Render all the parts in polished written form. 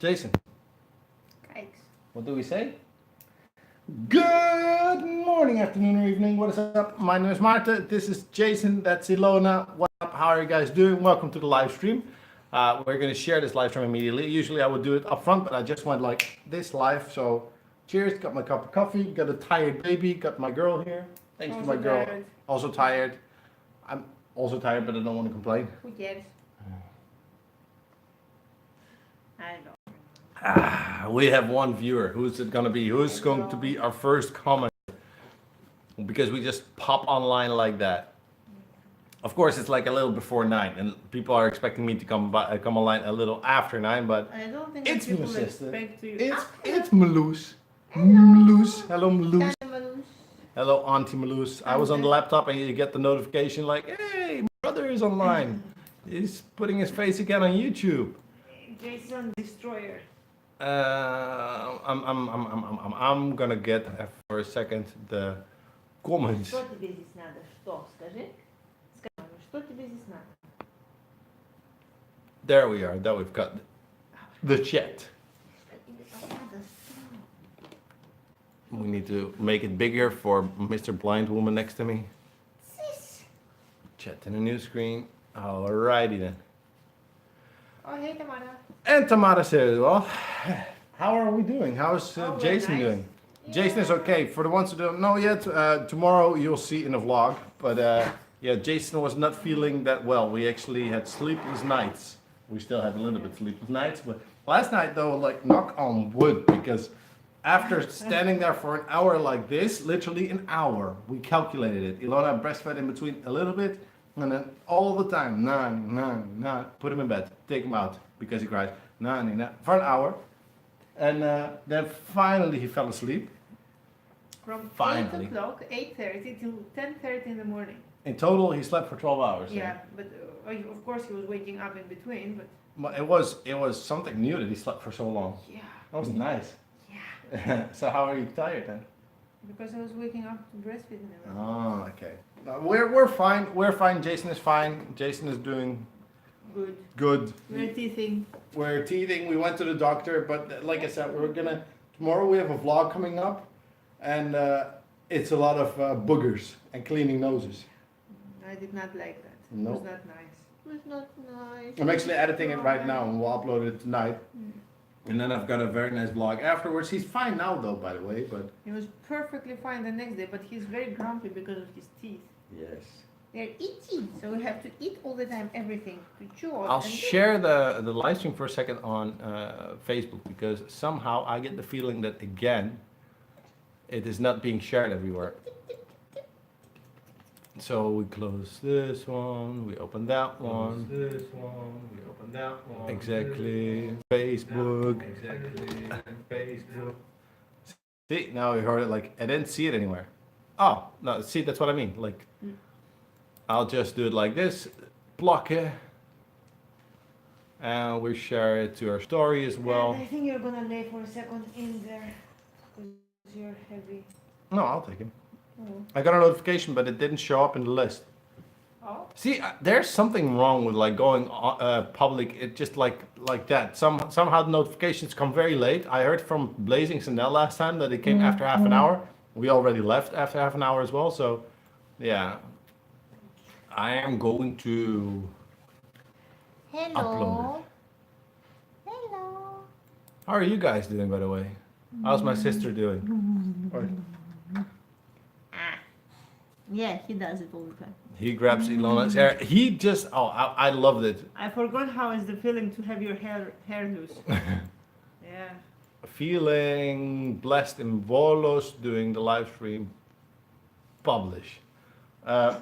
Jason, Kijks. what do we say? Good morning, afternoon, or evening. What is up? My name is Maarten. This is Jason. That's Ilona. What up? How are you guys doing? Welcome to the live stream. We're going to share this live stream immediately. Usually I would do it up front, but I just went like this live. So cheers. Got my cup of coffee. Got a tired baby. Got my girl here. Thanks to my girl. Tired. Also tired. I'm also tired, but I don't want to complain. Who cares? I know. We have one viewer. Who's it going to be? Who's going to be our first comment? Because we just pop online like that. Of course, it's like a little before 9, and people are expecting me to come online a little after 9. But I don't think it's people my sister. expect you. It's Meloes. Meloes. Hello, Meloes. Hello. Hello, Auntie Meloes. I was on the laptop, and you get the notification like, "Hey, my brother is online. He's putting his face again on YouTube." Jason Destroyer. I'm gonna get for a second the comments. Что тебе здесь надо? Что? Скажи. Скажи, что тебе здесь надо? There we are. That we've got the chat. Что тебе надо? We need to make it bigger for Mr. Blind Woman next to me. Sis. Chat in a new screen. Alrighty then. Oh, hey Tamara. And Tamara says, well, how are we doing? How's Oh, we're Jason nice. doing? Yeah. Jason is okay. For the ones who don't know yet, tomorrow you'll see in the vlog. But yeah, Jason was not feeling that well. We actually had sleepless nights. We still had a little bit sleepless nights. But last night though, like knock on wood, because after standing there for an hour like this, literally an hour, we calculated it. Ilona breastfed in between a little bit. And then all the time, nah, put him in bed, take him out because he cried, nah, for an hour. And then finally he fell asleep. From Finally. 8 o'clock, 8:30 till 10:30 in the morning. In total, he slept for 12 hours. Yeah, but of course he was waking up in between, but But it was something new that he slept for so long. yeah. That was nice. Yeah. So how are you tired then? Because I was waking up to breastfeed and everything. Oh, okay. We're fine. We're fine. Jason is fine. Jason is doing Good. good. We're teething. We're teething. We went to the doctor, but like I said, tomorrow we have a vlog coming up, and it's a lot of boogers and cleaning noses. I did not like that. No. It was not nice. It was not nice. I'm actually editing it right now, and we'll upload it tonight. And then I've got a very nice vlog afterwards. He's fine now, though, by the way. But He was perfectly fine the next day, but he's very grumpy because of his teeth. yes, They're itchy, so we have to eat all the time, everything to chew on. I'll and share the live stream for a second on Facebook, because somehow I get the feeling that again, it is not being shared everywhere. So we close this one, we open that one. This one, we open that one. Exactly. Facebook. Exactly. Facebook. See, now we heard it like, I didn't see it anywhere. Oh, no, see, that's what I mean. Like, I'll just do it like this, block it, and we share it to our story as well. And I think you're gonna lay for a second in there, because you're heavy. No, I'll take it. Oh. I got a notification, but it didn't show up in the list. Oh? See, there's something wrong with like going public. It just like that. Somehow the notifications come very late. I heard from Blazing Sandel last time that it came after half an hour. We already left after half an hour as well. So, yeah, I am going to upload it. Hello. How are you guys doing, by the way? How's my sister doing? Or- Yeah, he does it all the time. He grabs Ilona's hair. He just, I loved it. I forgot how is the feeling to have your hair loose. Yeah. Feeling blessed in Volos doing the live stream. Publish. I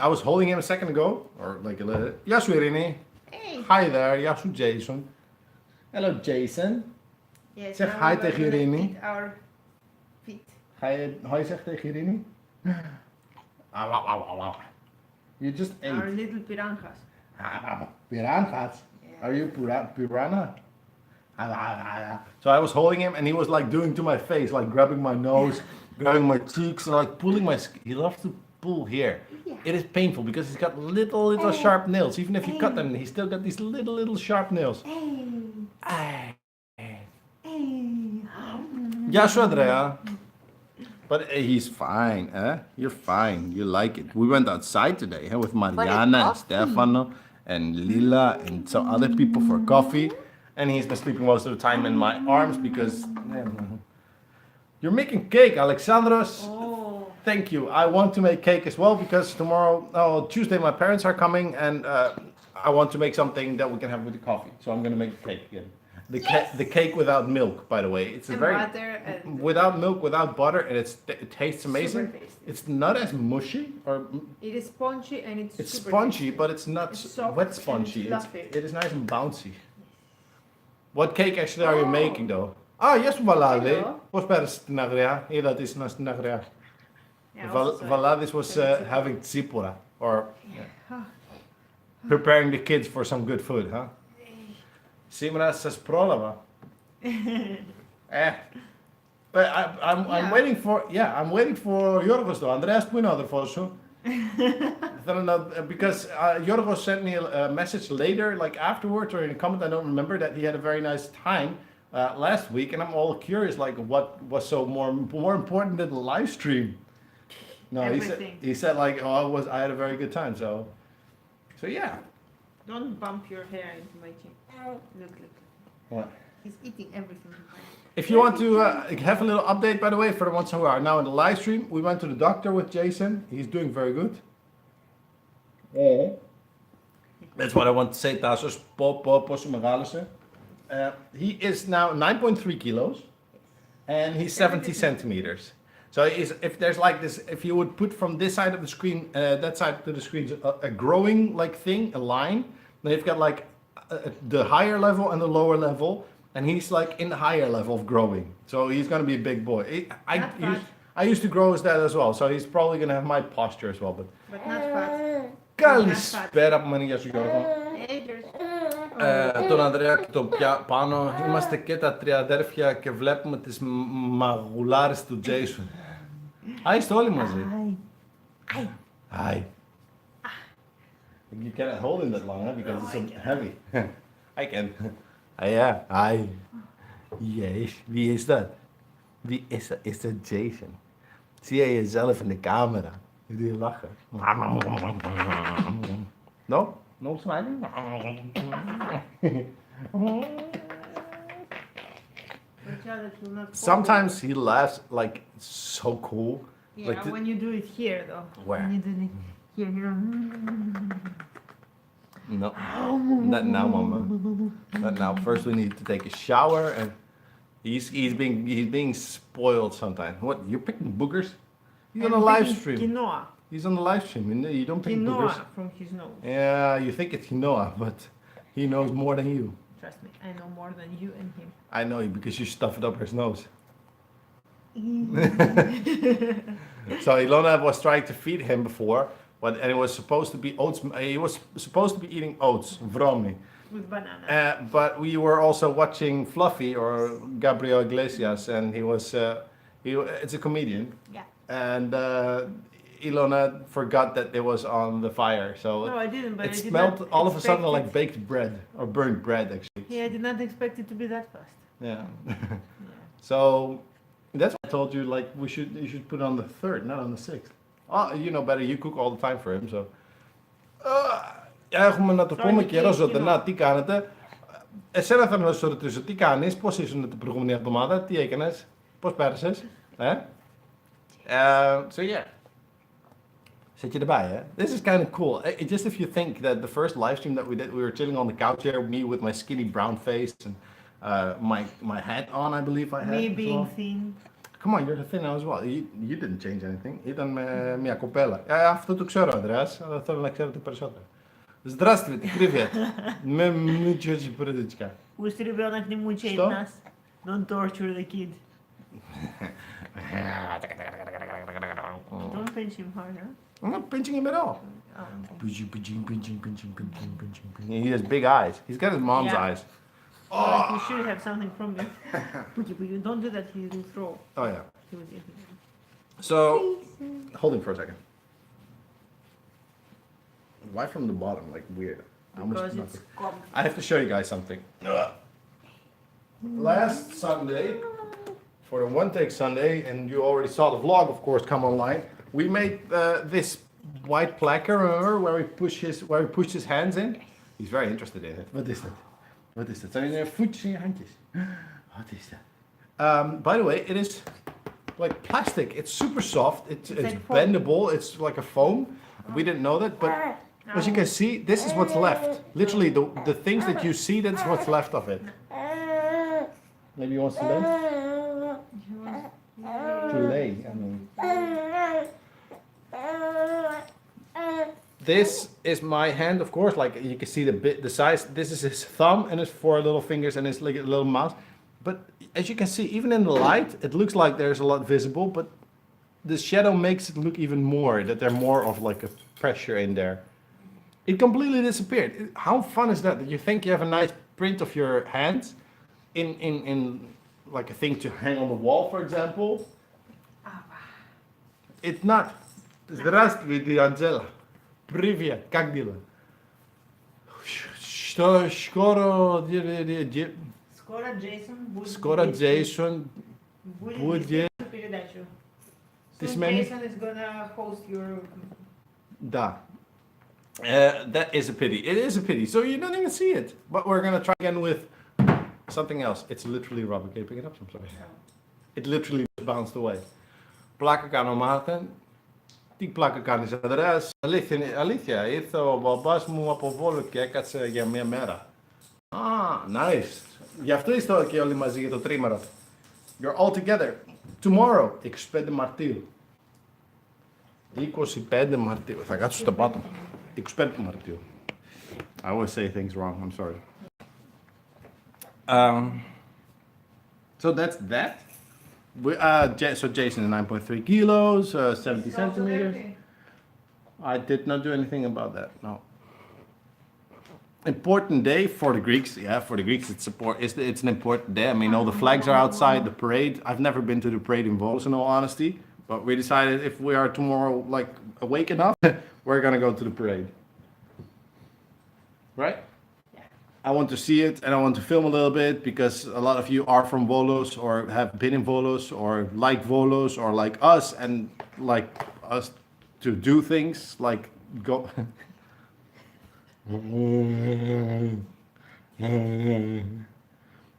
was holding him a second ago, or like a little. Yasu Irini. Hey. Hi there, Yasu Jason. Hello Jason. Yes, Zeg now hi we tegen were gonna Irini. eat our feet. Ga je hoi zeggen tegen Irini? Au, au, au, au, au. You just Our ate. little piranhas. Piranhas. Yeah. Are you piranha? So I was holding him, and he was like doing to my face, like grabbing my nose, grabbing my cheeks, and like pulling my skin. He loves to pull here. Yeah. It is painful because he's got little sharp nails. Even if you cut them, he's still got these little sharp nails. Hey. Ja, so Andrea. But he's fine, eh? You're fine. You like it. We went outside today with Mariana and Stefano and Lila and some other people for coffee. And he's been sleeping most of the time in my arms because you're making cake, Alexandros. Oh. Thank you. I want to make cake as well because Tuesday, my parents are coming and I want to make something that we can have with the coffee. So I'm gonna make a cake again. The cake without milk, by the way. It's And a very butter and without milk, without butter, and it tastes amazing. Super tasty. It's not as mushy or it is spongy and it's super spongy, tasty. but it's not It's soft wet and spongy. fluffy. It is nice and bouncy. What cake actually are you making though? Ah, yes, Valade. Hello. Πώς πέρασε την αγριά? Είδα ότι ήσουν στην αγριά. Yeah, also sorry. Valadis was having tsipura or preparing the kids for some good food, huh? Σήμερα σας πρόλαβα. But I'm waiting for Yorgos though. Andreas, πού είναι ο αδερφός σου? Θέλω να, because Yorgos sent me a message later, like afterwards or in a comment, I don't remember, that he had a very nice time last week, and I'm all curious, like what was so more important than the live stream? No, Everything. he said like, I had a very good time, so yeah. Don't bump your hair into my chin. Look. What? He's eating everything. If you want to have a little update, by the way, for the ones who are now in the live stream, we went to the doctor with Jason. He's doing very good. That's what I want to say, Tassos. Πόσο μεγάλωσε. He is now 9.3 kilos, and he's 70 centimeters. So if there's like this, if you would put from this side of the screen, that side to the screen, a growing like thing, a line, then you've got like the higher level and the lower level, and he's like in the higher level of growing. So he's gonna be a big boy. I used to grow as that as well, so he's probably gonna have my posture as well. But not fat. καλησπέρα από μένα, γεια σου Γιώργο. Hey, Τον Ανδρέα και τον πάνω είμαστε και τα τρία αδέρφια και βλέπουμε τις μαγουλάρες του Jason. Hi, είστε όλοι μαζί. Hi. You cannot hold him that long, huh? Because it's so heavy. I can. Yeah. Hi. Yes. Wie is dat? Wie is dat? Is dat Jason? Zie jij jezelf in de camera? Hoe doe je lachen? No? No smiling? Sometimes he laughs like so cool. Yeah, Like when you do it here though. Where? When you do it here. No, not now, Mama. Not now. First, we need to take a shower, and he's being spoiled sometimes. What? You're picking boogers? He's on a live stream. Quinoa. He's on the live stream. You don't pick boogers. Quinoa from his nose. Yeah, you think it's quinoa, but he knows more than you. Trust me, I know more than you and him. I know you because you stuff it up his nose. So Ilona was trying to feed him before, and it was supposed to be oats. He was supposed to be eating oats, vromi. With banana. But we were also watching Fluffy or Gabriel Iglesias, and it's a comedian. Yeah. And Ilona forgot that it was on the fire, so No, I didn't, but it I did smelled not all of a sudden expect like it. baked bread or burnt bread, actually. Yeah, I did not expect it to be that fast. Yeah. Yeah. So that's why I told you, like, you should put it on the 3rd, not on the 6th. Oh, you know better. You cook all the time for him, so. Έχουμε να το πούμε καιρό ζωντανά. Τι κάνετε? Εσένα θα με ρωτήσω, τι κάνεις, πώς ήσουν την προηγούμενη εβδομάδα, τι έκανες, πώς πέρασες, So yeah. Zit je erbij, hè? This is kind of cool. Just if you think that the first live stream that we did, we were chilling on the couch here, me with my skinny brown face and my hat on, I believe I had. Me as being well. thin. Come on, you're thin now as well. You didn't change anything. Ήταν μια κοπέλα. Αυτό το ξέρω, Ανδρέας, αλλά θέλω να ξέρετε περισσότερο. Здравствуйте, привет. Мы чуть порядочка. Пусть ребенок не мучает Что? нас. Don't torture the kid. Don't pinch him hard, huh? I'm not pinching him at all. Oh. Pinching. He has big eyes. He's got his mom's Yeah. eyes. Like you should have something from me. Don't do that, he will throw. Oh yeah. He will eat it. So, hold him for a second. Why from the bottom? Like weird. I almost Because knocked it's it. comfy. I have to show you guys something. last Sunday, for the one take Sunday, and you already saw the vlog, of course, come online. We made this white placard, remember, where he pushed his hands in. He's very interested in it. Wat is dat? Wat is dat? Zijn er voetjes in je handjes? Wat is dat? By the way, it is like plastic. It's super soft. It's like bendable. It's like a foam. We didn't know that, but as you can see, this is what's left. Literally, the things that you see, that's what's left of it. Maybe he wants to lay? To lay, I mean. This is my hand, of course, like you can see the size. This is his thumb and his 4 little fingers and his little mouth. But as you can see, even in the light, it looks like there's a lot visible, but the shadow makes it look even more, that there's more of like a pressure in there. It completely disappeared. How fun is that? That you think you have a nice print of your hands in like a thing to hang on the wall, for example. It's not. Здравствуйте, Angela. Привет, как дела? Что скоро Скоро Джейсон будет вести передачу. This So man- Jason is gonna host your... Da. That is a pity. It is a pity. So you don't even see it. But we're gonna try again with something else. It's literally rubber. Can you pick it up? I'm sorry. It literally just bounced away. Plakken kan om Maarten. Τι πλάκα κάνεις αδεράς? Αλήθεια, ήρθε ο μπαμπάς μου από Βόλο και έκατσε για μια μέρα. Nice. Γι' αυτό είστε και όλοι μαζί για το τρίμερο. You're all together. Tomorrow, 25 Μαρτίου. 25 Μαρτίου. Θα κάτσω στο πάτωμα. 25 Μαρτίου. I always say things wrong, I'm sorry. So that's that. So Jason is 9.3 kilos, 70 centimeters. I did not do anything about that, no. Important day for the Greeks. Yeah, for the Greeks it's an important day. I mean, all the flags are outside, the parade. I've never been to the parade in Volos in all honesty, but we decided if we are tomorrow like awake enough, we're gonna go to the parade. Right? I want to see it and I want to film a little bit because a lot of you are from Volos or have been in Volos or like us and like us to do things like go.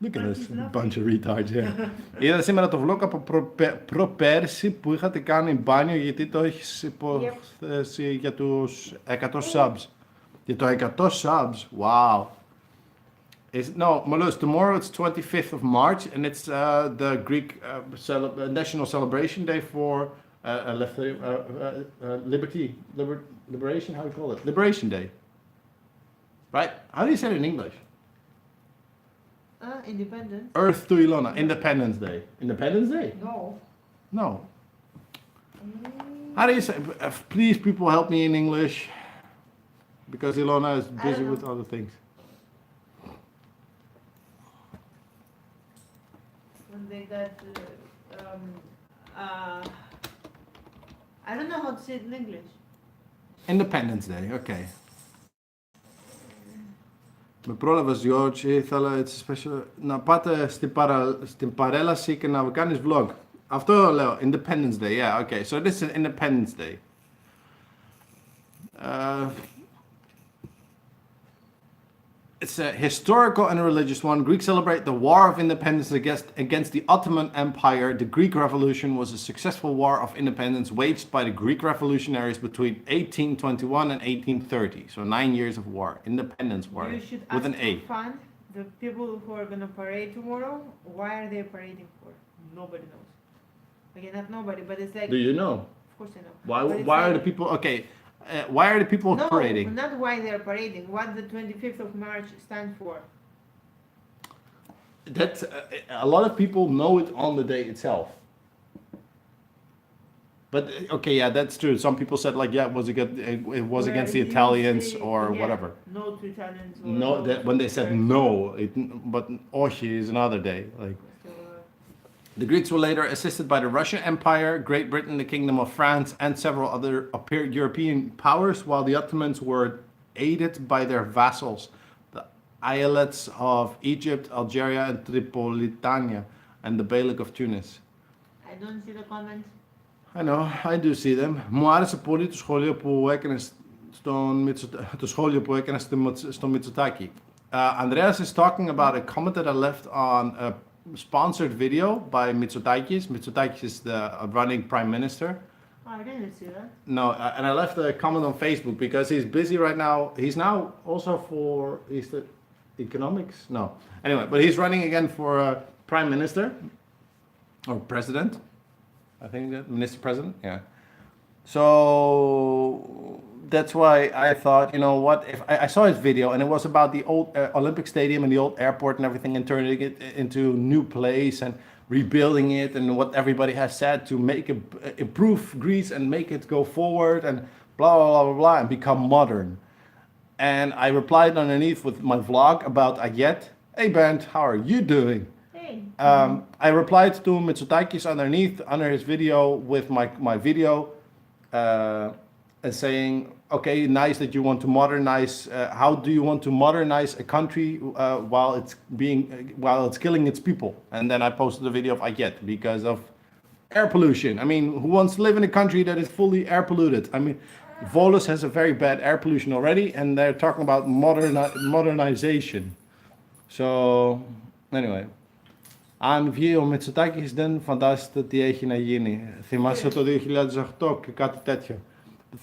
Look at this bunch of retards, yeah. Είδα σήμερα το vlog από προπέρσι που είχατε κάνει μπάνιο γιατί το έχεις υποθέσει για τους 100 subs. Για το 100 subs, wow. No, Malus, tomorrow it's 25th of March and it's the Greek national celebration day for liberation, how do you call it? Liberation Day. Right? How do you say it in English? Independence? Earth to Ilona, Independence Day. Independence Day? No. No. How do you say, please people help me in English, because Ilona is busy with other things. When they got, I don't know how to say it in English. Independence Day, okay. Με πρόλαβες Γιώργη, ήθελα έτσι special, να πάτε στην παρέλαση και να κάνεις vlog. Αυτό λέω, Independence Day, yeah, okay. So this is Independence Day. It's a historical and religious one. Greeks celebrate the War of Independence against the Ottoman Empire. The Greek Revolution was a successful war of independence waged by the Greek revolutionaries between 1821 and 1830. So 9 years of war, independence war, You should with ask an A. for fun the people who are gonna parade tomorrow. Why are they parading for? Nobody knows. Okay, not nobody, but it's like. Do you know? Of course I know. Why But it's are like- the people, okay, why are the people No, parading? not why they're parading. What the 25th of March stands for. That's, a lot of people know it on the day itself. But okay, yeah, that's true. Some people said like, yeah, it was Where against the you Italians say, or yeah, whatever. No to Italians. Or No, that when they said Turks. no, but Oshi is another day. Like So, the Greeks were later assisted by the Russian Empire, Great Britain, the Kingdom of France, and several other European powers, while the Ottomans were aided by their vassals, the islets of Egypt, Algeria, and Tripolitania, and the Beylik of Tunis. I don't see the comments. I know, I do see them. Μου άρεσε πολύ το σχόλιο που έκανε στο Μητσοτάκη. Andreas is talking about a comment that I left on a sponsored video by Mitsotakis. Mitsotakis is the running prime minister. Oh, I didn't see that. No, and I left a comment on Facebook because he's busy right now. He's now also he's the economics? No. Anyway, but he's running again for prime minister or president. I think that minister president, yeah. So that's why I thought, you know what, if I saw his video and it was about the old Olympic Stadium and the old airport and everything and turning it into a new place and rebuilding it and what everybody has said to make it improve Greece and make it go forward and blah, blah, blah, blah, blah, and become modern. And I replied underneath with my vlog about Ayet. Hey Bernd, how are you doing? Hey. I replied to Mitsotakis underneath, under his video with my video and saying, okay, nice that you want to modernize. How do you want to modernize a country while it's killing its people? And then I posted a video of Ayet because of air pollution. I mean, who wants to live in a country that is fully air polluted? I mean, Volos has a very bad air pollution already, and they're talking about modernization. So, anyway. Αν βγει ο Μητσοτάκης δεν φαντάζεστε τι έχει να γίνει. Θυμάσαι το 2008 και κάτι τέτοιο.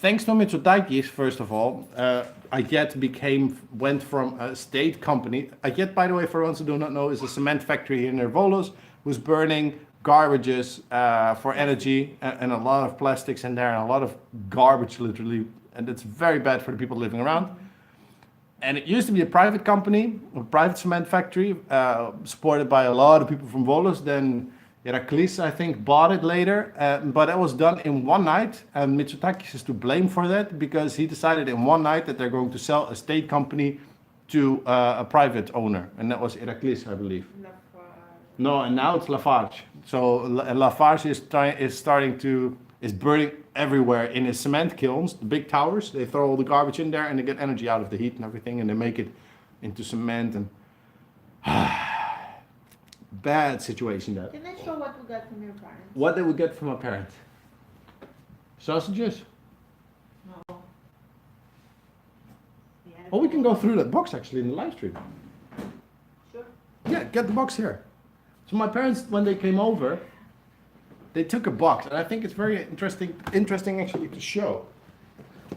Thanks to Mitsotakis, first of all, Ayet went from a state company. Ayet, by the way, for ones who do not know, is a cement factory here near Volos, who's burning garbages for energy and a lot of plastics in there and a lot of garbage, literally. And it's very bad for the people living around. And it used to be a private company, a private cement factory, supported by a lot of people from Volos. Then Iraklis, I think, bought it later. But it was done in one night. And Mitsotakis is to blame for that because he decided in one night that they're going to sell a state company to a private owner. And that was Iraklis, I believe. No, and now it's Lafarge. So Lafarge is burning everywhere in his cement kilns, the big towers. They throw all the garbage in there and they get energy out of the heat and everything and they make it into cement and bad situation that. Can I show what we got from your parents? What did we get from our parents? Sausages? No. Yeah, Oh, we can go through that box actually in the live stream. sure. Yeah, get the box here. So my parents, when they came over, they took a box, and I think it's very interesting actually to show,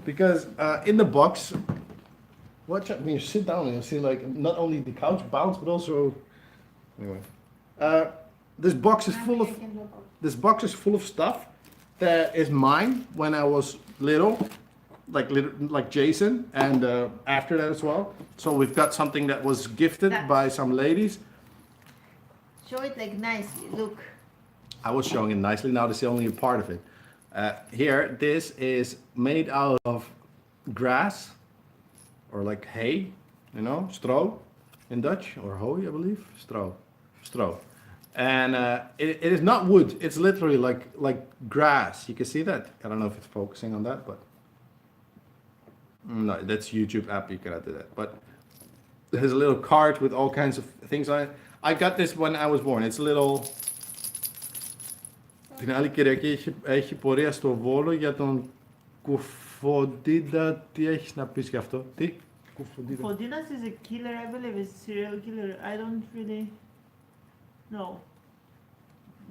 because in the box, watch out when you sit down, you see like not only the couch bounce, but also anyway. This box is full of stuff that is mine when I was little, like Jason, and after that as well. So we've got something that was gifted by some ladies. Show it like nicely, look. I was showing it nicely, now this is only a part of it. Here, this is made out of grass, or like hay, you know, stro in Dutch, or hooi, I believe, stro. And it is not wood, it's literally like grass. You can see that. I don't know if it's focusing on that, but no, that's YouTube app, you cannot do that. But there's a little card with all kinds of things on it. I got this when I was born. It's a little... Την άλλη Κυριακή έχει πορεία στο Βόλο για τον Κουφοντίντα. Τι έχεις να πεις γι' αυτό? Τι? Kufondinas is a killer, I believe, is a serial killer. I don't really know.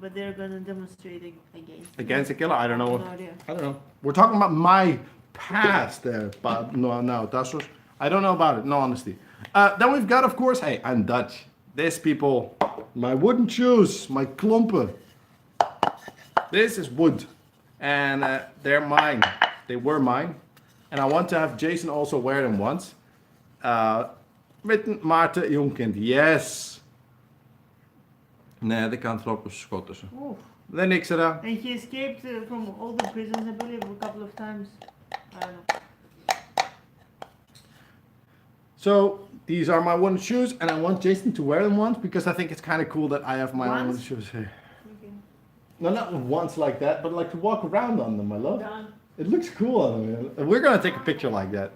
But they're gonna demonstrate against A killer? I don't know. No idea. I don't know. We're talking about my past there, but no, Tassos. I don't know about it, no honesty. Then we've got, of course, hey, I'm Dutch. This people, my wooden shoes, my klompen. This is wood, and they're mine. They were mine, and I want to have Jason also wear them once. Written Maarten, Jongkind, yes. Nee, de kan het lopen schotten. Then niks eraan. And he escaped from all the prisons, I believe, a couple of times. I don't know. So these are my wooden shoes, and I want Jason to wear them once because I think it's kind of cool that I have my own wooden shoes here. Okay. No, not once like that, but like to walk around on them, my love. Done. It looks cool on them. We're gonna take a picture like that.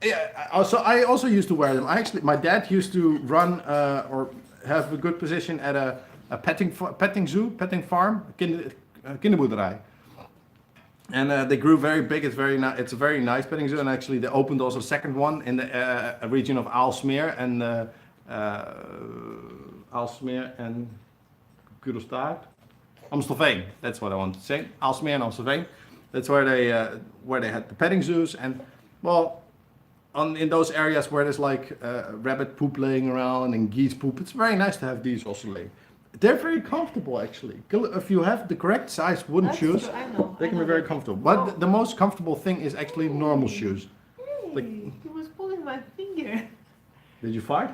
Yeah. I also used to wear them. My dad used to run or have a good position at a petting farm, kinderboerderij. And they grew very big. It's a very nice petting zoo. And actually, they opened also a second one in the region of Aalsmeer and Kudelstaart. Amstelveen. That's what I want to say. Aalsmeer and Amstelveen. That's where they had the petting zoos. And well, in those areas where there's like rabbit poop laying around and geese poop, it's very nice to have these also laying. They're very comfortable actually. If you have the correct size wooden That's shoes, true, I know, they I can know be very that. comfortable. But the most comfortable thing is actually normal shoes. Hey, Like- he was pulling my finger. Did you fart?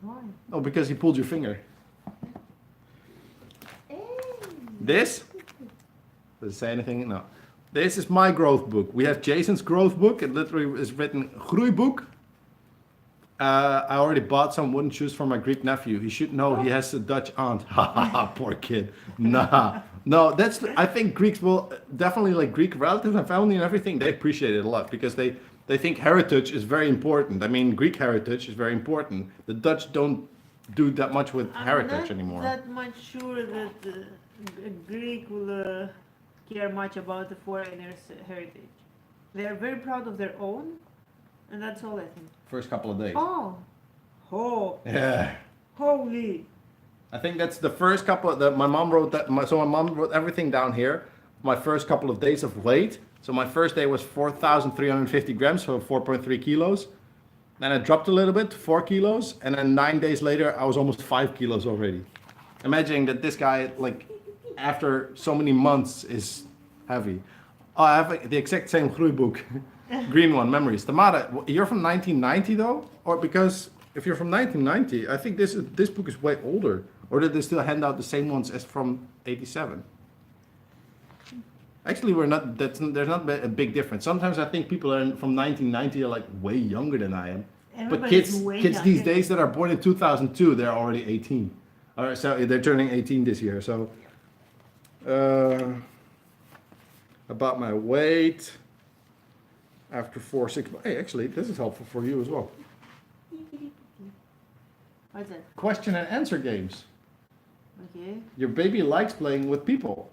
Why? Oh, because he pulled your finger. Hey. This? Does it say anything? No. This is my growth book. We have Jason's growth book. It literally is written Groeiboek. I already bought some wooden shoes for my Greek nephew. He should know he has a Dutch aunt. Haha, poor kid. Nah. No, I think Greeks will definitely, like Greek relatives and family and everything, they appreciate it a lot because they think heritage is very important. I mean, Greek heritage is very important. The Dutch don't do that much with heritage anymore. I'm not that much sure that a Greek will care much about the foreigners' heritage. They're very proud of their own, and that's all I think. First couple of days. Oh, Yeah. holy! I think that's the first couple of my mom wrote that. So my mom wrote everything down here. My first couple of days of weight. So my first day was 4,350 grams, so 4.3 kilos. Then I dropped a little bit to 4 kilos, and then 9 days later I was almost 5 kilos already. Imagining that this guy, like, after so many months, is heavy. Oh, I have the exact same groeiboek, green one, memories. Tamara, you're from 1990 though, or because if you're from 1990, I think this book is way older. Or did they still hand out the same ones as from 87? Actually, there's not a big difference. Sometimes I think people from 1990 are like way younger than I am. But Everybody's way kids these younger. days that are born in 2002, they're already 18. So they're turning 18 this year. So about my weight after 4-6 months. Hey, actually, this is helpful for you as well. What's that? Question and answer games. Okay. Your baby likes playing with people.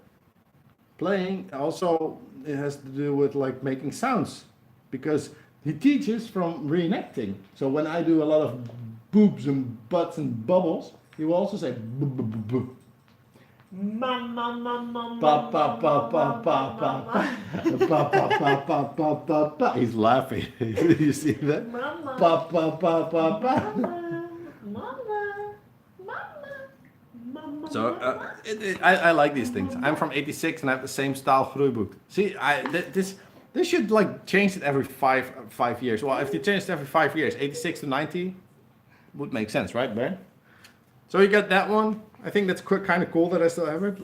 Playing also, it has to do with like making sounds because he teaches from reenacting. So when I do a lot of boobs and butts and bubbles, he will also say boo. Mama, mama, Pa pa pa pa pa pa pa pa pa pa pa pa. He's laughing. You see that? Mama. Pa pa pa pa pa. Mama. So I like these things. I'm from '86 and I have the same style groeiboek. See, this should like change it every five years. Well, if they changed it every 5 years, '86 to '90 would make sense, right, Bear? So you got that one. I think that's kind of cool that I still have it.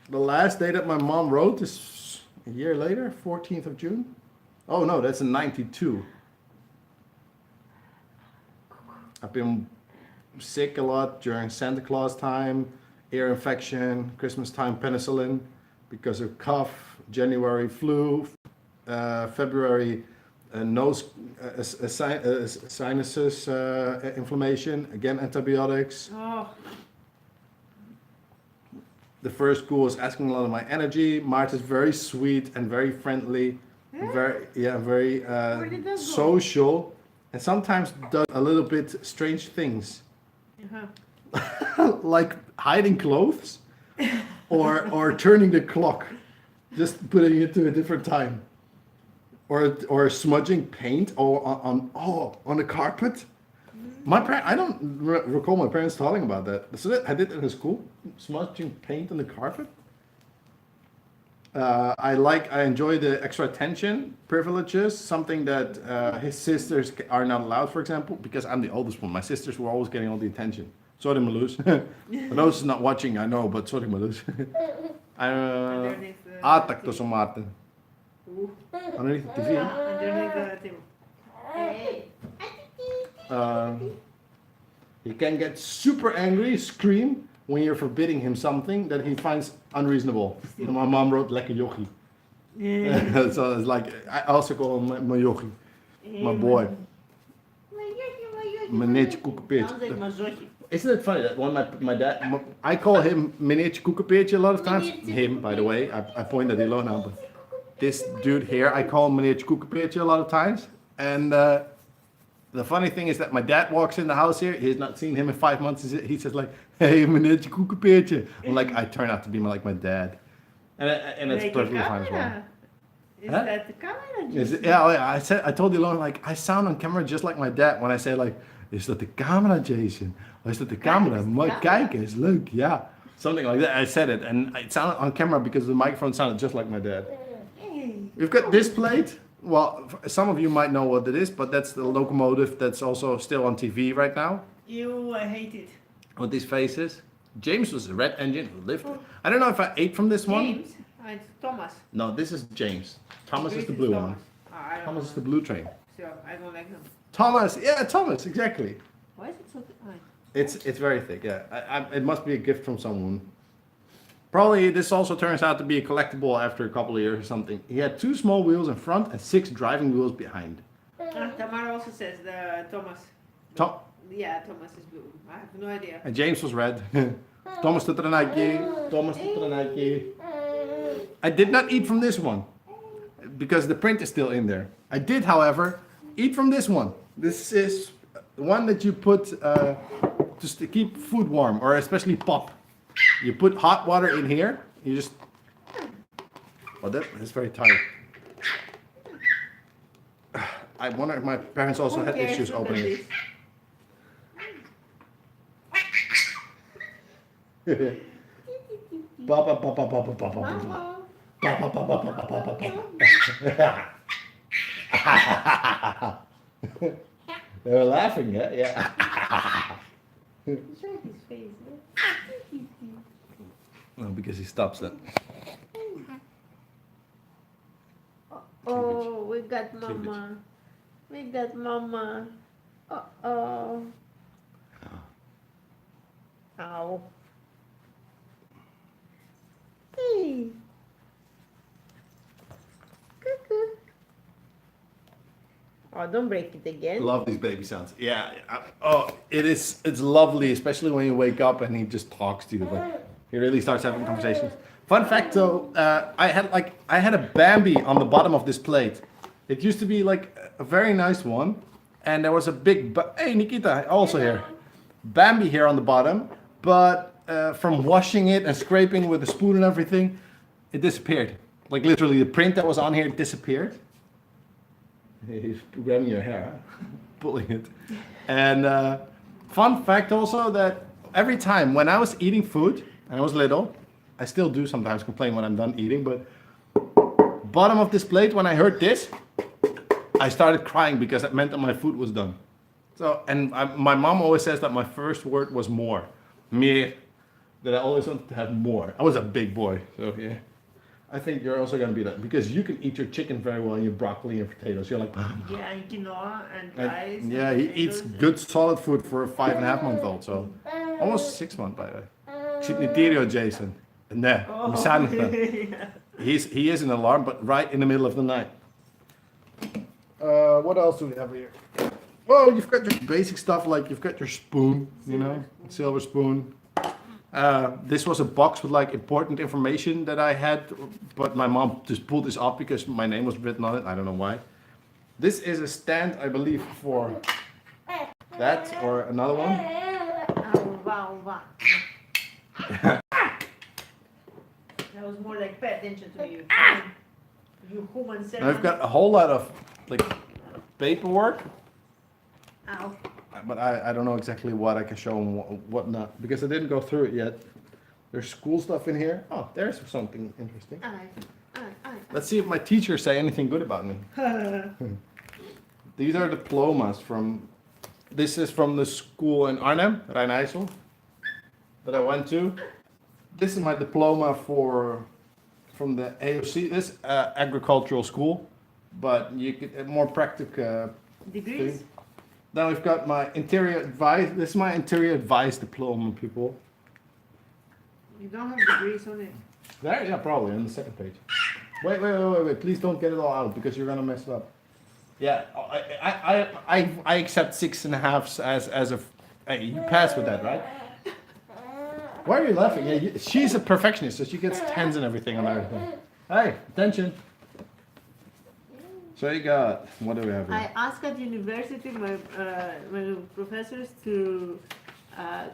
The last day that my mom wrote is a year later, 14th of June. Oh no, that's in '92. I've been sick a lot during Santa Claus time, ear infection, Christmas time penicillin, because of cough, January flu, February nose sinuses inflammation, again antibiotics. Oh, The first school is asking a lot of my energy. Maarten is very sweet and very friendly, very Where did that go? social, and sometimes does a little bit strange things. uh-huh. Like hiding clothes or turning the clock, just putting it to a different time, or smudging paint on the carpet. I don't recall my parents talking about that. So I did it in school, smudging paint on the carpet. I enjoy the extra attention, privileges, something that his sisters are not allowed, for example, because I'm the oldest one. My sisters were always getting all the attention. Sorry, Marloes. For those not watching, I know, but sorry, Marloes. Atak tussen Maarten. Underneath the TV. Underneath the table. Hey. He can get super angry, scream, when you're forbidding him something that he finds unreasonable. And my mom wrote lekker jochie. Yeah. So it's like, I also call him my jochie. My boy. Meneertje Koekenpeertje. Sounds like Mazochi. Isn't it funny that my dad, I call him Meneertje Koekenpeertje a lot of times. Him, by the way, I point at Ilo now, but this dude here, I call him Meneertje Koekenpeertje a lot of times. And the funny thing is that my dad walks in the house here, he's not seen him in 5 months, he says like, hey, Meneertje Koekenpeertje. I'm like, I turn out to be like my dad. And it's Like perfectly a fine as well. camera. Is Huh? that the camera? Is it, yeah, I told Ilona, like, I sound on camera just like my dad when I say like, is dat de camera, Jason? Or is dat de camera? Mooi kijken, is leuk, yeah. Something like that, I said it, and it sounded on camera because the microphone sounded just like my dad. We've got this plate. Well, some of you might know what it is, but that's the locomotive that's also still on TV right now. Ew, I hate it. With these faces. James was the red engine who lived. I don't know if I ate from this one. James? It's Thomas. No, this is James. Thomas is This the blue one. Thomas. I don't Thomas know. is the blue train. So I don't like him. Thomas, yeah, Thomas, exactly. Why is it so thick? It's very thick, yeah. It must be a gift from someone. Probably this also turns out to be a collectible after a couple of years or something. He had 2 small wheels in front and 6 driving wheels behind. Tamara also says the Thomas. Tom Yeah, Thomas is blue. I have no idea. and James was red. Thomas de Tranijtje. Thomas de Tranijtje. I did not eat from this one because the print is still in there. I did, however, eat from this one. This is the one that you put just to keep food warm, or especially pop. You put hot water in here. You just. Oh, that is very tight. I wonder if my parents also had issues opening it. Papa, papa, papa, papa, papa. Papa, papa, papa, papa, papa. They were laughing, yeah. Show his face. No, because he stops that. Oh, we got mama. We got mama. Uh-oh. Ow. Hey. Cuckoo. Oh, don't break it again. Love these baby sounds. Yeah. It's lovely, especially when you wake up and he just talks to you. Like he really starts having conversations. Fun fact though, I had a Bambi on the bottom of this plate. It used to be like a very nice one, and there was a big hey Nikita, also here, Bambi here on the bottom, but from washing it and scraping with a spoon and everything, it disappeared. Like literally, the print that was on here disappeared. He's grabbing your hair, huh? Pulling it. And fun fact also that every time when I was eating food and I was little, I still do sometimes complain when I'm done eating, but bottom of this plate, when I heard this, I started crying because that meant that my food was done. So, and my mom always says that my first word was more. Meer. That I always wanted to have more. I was a big boy, so yeah. I think you're also gonna be that because you can eat your chicken very well and your broccoli and potatoes. You're like, Yeah, and quinoa and rice. and, yeah, he eats good solid food for a 5.5-month-old, so almost 6 months by the way. Ik zit niet hier, Jason. Nee, we zijn nog wel. He is an alarm, but right in the middle of the night. What else do we have here? Oh, you've got your basic stuff like you've got your spoon, you know, silver spoon. This was a box with like important information that I had, but my mom just pulled this off because my name was written on it. I don't know why. This is a stand, I believe, for that or another one. Oh, wow, wow. That was more like pay attention to you. You human And servant. I've got a whole lot of like paperwork, Ow. but I don't know exactly what I can show and what not because I didn't go through it yet. There's school stuff in here. Oh, there's something interesting. Let's see if my teachers say anything good about me. These are diplomas from. This is from the school in Arnhem, Rijn-IJssel, that I went to. This is my diploma from the AOC. This agricultural school, but you could more practical. Degrees? Thing. Then we've got my interior advice. This is my interior advice diploma, people. You don't have degrees on it. There, yeah, probably on the second page. Wait. Please don't get it all out because you're gonna mess it up. Yeah, I accept 6.5 as a. Hey, you pass with that, right? Why are you laughing? Yeah, she's a perfectionist, so she gets 10s and everything on everything. Hey, attention. So you got, what do we have I here? asked at university my professors to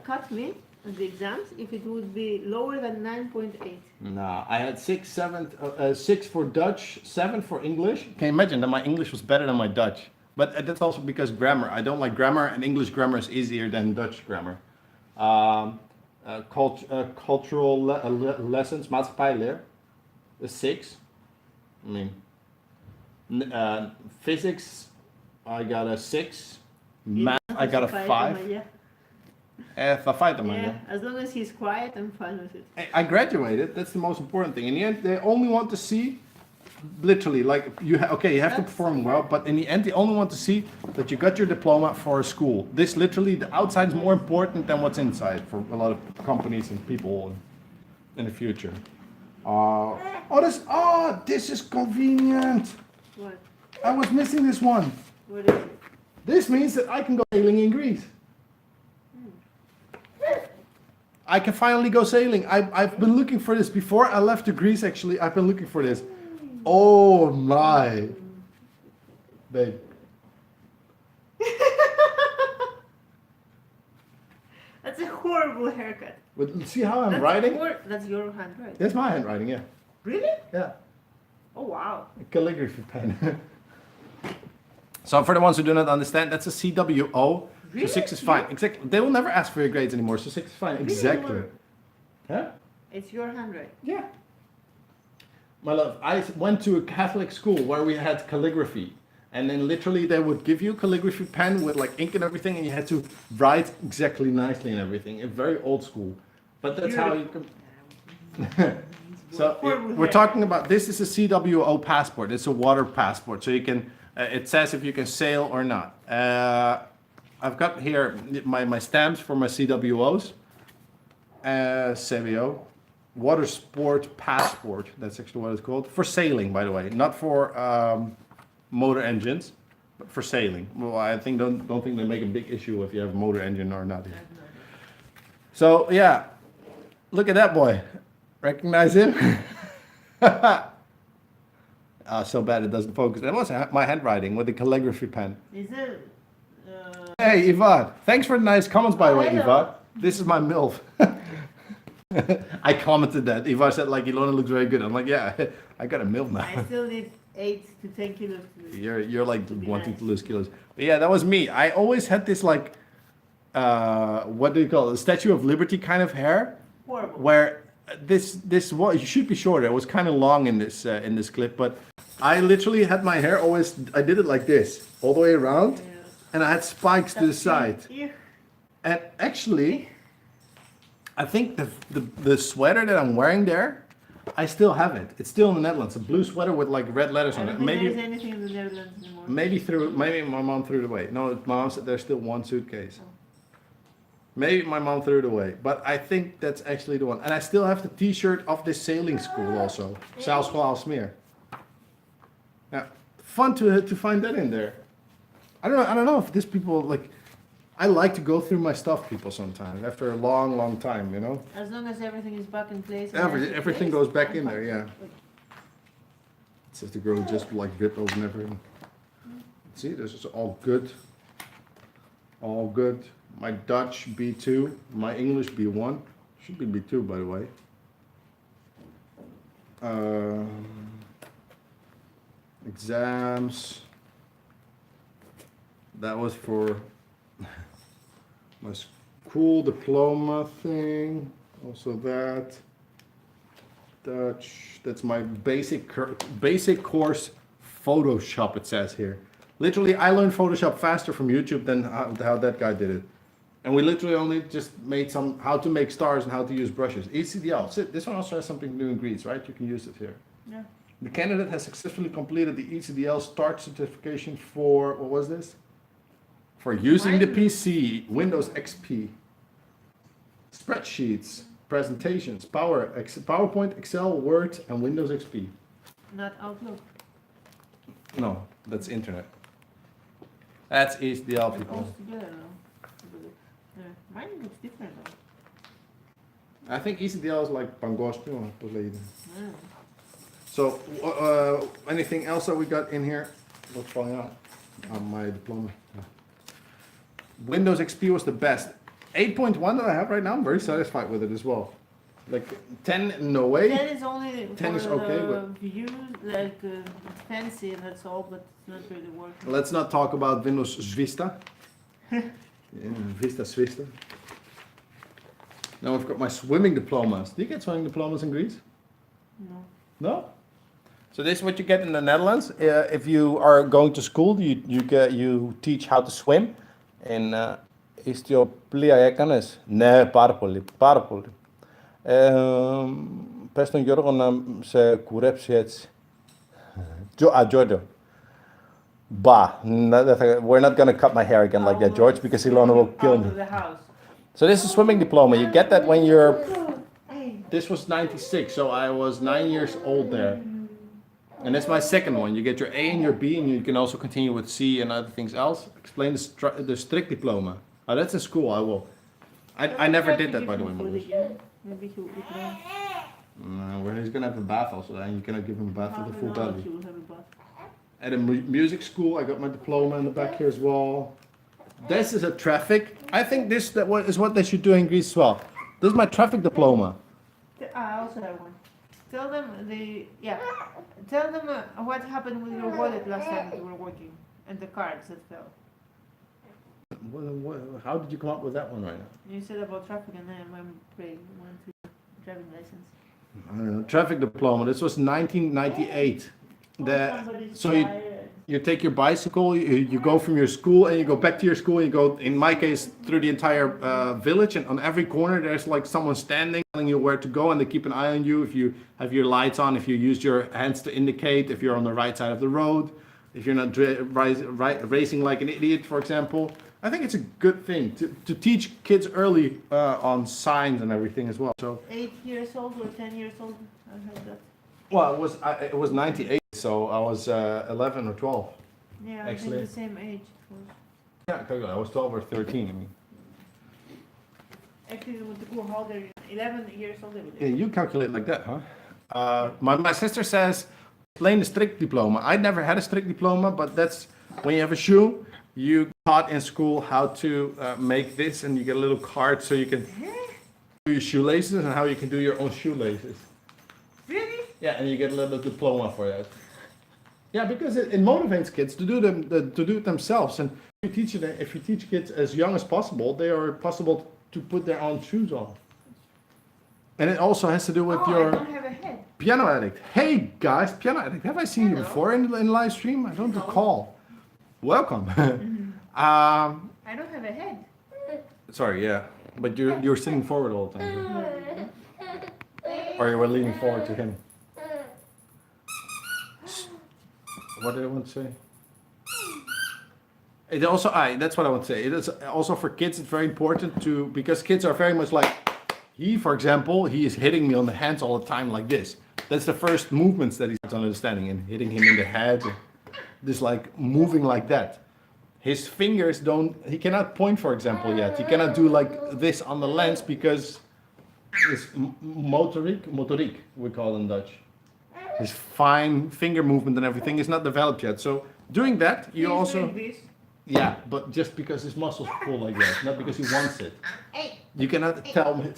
cut me on the exams if it would be lower than 9.8. No, I had 6 for Dutch, 7 for English. Can you imagine that my English was better than my Dutch? But that's also because grammar. I don't like grammar, and English grammar is easier than Dutch grammar. Cultural lessons, maatschappijleer, a 6. I mean, physics, I got a 6. Math, I got a 5. Yeah. Yeah. As long as he's quiet, I'm fine with it. I graduated. That's the most important thing. In the end, they only want to see, literally, like you. You have to perform well, but in the end, they only want to see that you got your diploma for a school. This literally, the outside is more important than what's inside for a lot of companies and people in the future. This is convenient. What? I was missing this one. What is it? This means that I can go sailing in Greece. I can finally go sailing. I've been looking for this before I left to Greece. Actually, I've been looking for this. Oh my, babe. That's a horrible haircut. But see how I'm writing? That's your handwriting. That's my handwriting. Yeah. Really? Yeah. Oh wow. A calligraphy pen. So for the ones who do not understand, that's a CWO. Really? So 6 is fine. Exactly. They will never ask for your grades anymore. So 6 is fine. Exactly. Really? Huh? It's your handwriting. Yeah. My love, I went to a Catholic school where we had calligraphy. And then literally they would give you a calligraphy pen with like ink and everything, and you had to write exactly nicely and everything. It's very old school. But that's how you can. So we're talking about, this is a CWO passport. It's a water passport. So you can, it says if you can sail or not. I've got here my stamps for my CWOs. CWO. Water sport passport. That's actually what it's called. For sailing, by the way. Not for motor engines, but for sailing. Well, I think don't think they make a big issue if you have a motor engine or not. So yeah, look at that boy. Recognize him? So bad it doesn't focus. That was my handwriting with the calligraphy pen. Is it? Hey, Ivan. Thanks for the nice comments, by the way, hello. Ivan. This is my MILF. I commented that. Ivan said, like, Ilona looks very good. I'm like, yeah, I got a MILF now. I still need 8 to 10 kilos to lose. You're like To be wanting nice. to lose kilos. But yeah, that was me. I always had this, like, what do you call it? Statue of Liberty kind of hair. Horrible. Where this was, you should be shorter. It was kind of long in this clip, but I literally had my hair always, I did it like this, all the way around. Yeah. And I had spikes to the side. Ew. And actually, I think the sweater that I'm wearing there, I still have it. It's still in the Netherlands. A blue sweater with like red letters I on don't it. think Maybe there's anything in the Netherlands anymore. maybe my mom threw it away. No, my mom said there's still one suitcase. Maybe my mom threw it away, but I think that's actually the one. And I still have the T-shirt of this sailing school also. Zeilschool Aalsmeer. Yeah, fun to find that in there. I don't know if these people like. I like to go through my stuff, people, sometimes after a long time, you know. As long as everything is back in place. and has a Everything place, goes back I'm in there, fine. yeah. It says the girl just like ripples and everything. See, this is all good. All good. My Dutch B2, my English B1. Should be B2, by the way. Exams. That was for my school diploma thing. Also that. Dutch. That's my basic course Photoshop, it says here. Literally, I learned Photoshop faster from YouTube than how that guy did it. And we literally only just made some, how to make stars and how to use brushes. ECDL. So this one also has something to do in Greece, right? You can use it here. Yeah. The candidate has successfully completed the ECDL start certification for, what was this? For using the PC, Windows XP, spreadsheets, presentations, PowerPoint, Excel, Word, and Windows XP. Not Outlook. No, that's internet. That's ECDL It people. goes together though. Mine looks different though. I think ECDL is like Pangosto or Poleden. Mm. So, anything else that we got in here? What's falling out? My diploma. Windows XP was the best. 8.1 that I have right now, I'm very satisfied with it as well. Like 10, no way. 10 is only 10 for is okay, the views, like fancy and that's all, but it's not really working. Let's not talk about Windows Vista. Yeah, Vista Svista. Now I've got my swimming diplomas. Do you get swimming diplomas in Greece? No. No? So this is what you get in the Netherlands. If you are going to school, you teach how to swim. And is το πλοία έκανες? Ναι, πάρα πολύ, πάρα πολύ. Πες τον Γιώργο να σε κουρέψει έτσι. Giorgio. Bah, we're not gonna cut my hair again like that, George, because Ilona will kill Out me. of the house. So this is swimming diploma. You get that when you're... This was 96, so I was 9 years old there. And that's my second one. You get your A and your B, and you can also continue with C and other things else. Explain the strict diploma. Oh, that's in school, I will. I never did that, by the way, Marloes. Maybe he will be glad. Well, he's gonna have a bath also, and you cannot give him a bath with a full belly. He will have a bath. At a music school, I got my diploma in the back here as well. This is a traffic. I think this is what they should do in Greece as well. This is my traffic diploma. I also have one. Tell them Tell them what happened with your wallet last time you were working and the cards that fell. How did you come up with that one right now? You said about traffic and then I'm praying went to driving license. I don't know. Traffic diploma. This was 1998. So you take your bicycle, you go from your school and you go back to your school. You go, in my case, through the entire village, and on every corner there's like someone standing, telling you where to go, and they keep an eye on you. If you have your lights on, if you use your hands to indicate, if you're on the right side of the road, if you're not racing like an idiot, for example. I think it's a good thing to teach kids early on signs and everything as well. So 8 years old or 10 years old, I heard that. well, it was 98, so I was 11 or 12. Yeah, Actually. I think the same age. Yeah, I was 12 or 13. I mean. Actually, with the cool how they're 11 years old. Yeah, you calculate like that, huh? My sister says, explain the strict diploma. I never had a strict diploma, but that's when you have a shoe, you taught in school how to make this, and you get a little card so you can do your shoelaces and how you can do your own shoelaces. Really? Yeah, and you get a little diploma for that. Yeah, because it motivates kids to do it themselves, and if you teach kids as young as possible, they are possible to put their own shoes on. And it also has to do with I your don't have a head. piano addict. Hey guys, piano addict. Have I seen you Hello. before in live stream? I don't No. recall. Welcome. I don't have a head. Sorry, yeah, but you're sitting forward all the time, or you were leaning forward to him. What did I want to say? It also, that's what I want to say. It is also for kids. It's very important because kids are very much like for example, he is hitting me on the hands all the time like this. That's the first movements that he's understanding, and hitting him in the head, just like moving like that. His fingers he cannot point, for example, yet. He cannot do like this on the lens because his motoriek, we call it in Dutch. His fine finger movement and everything is not developed yet. So doing that, you He's also... doing this. Yeah, but just because his muscles pull like that, not because he wants it. You cannot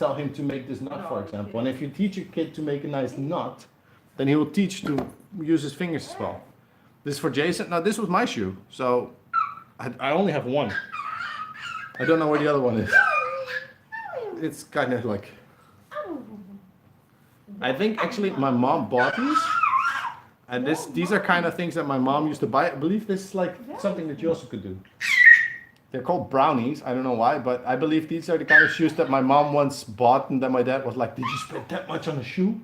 tell him to make this knot, for example. And if you teach a kid to make a nice knot, then he will teach to use his fingers as well. This is for Jason. Now this was my shoe, so I only have one. I don't know where the other one is. It's kind of like... I think actually my mom bought these. And these are kind of things that my mom used to buy. I believe this is like something that you also could do. They're called brownies. I don't know why, but I believe these are the kind of shoes that my mom once bought, and then my dad was like, "Did you spend that much on a shoe?"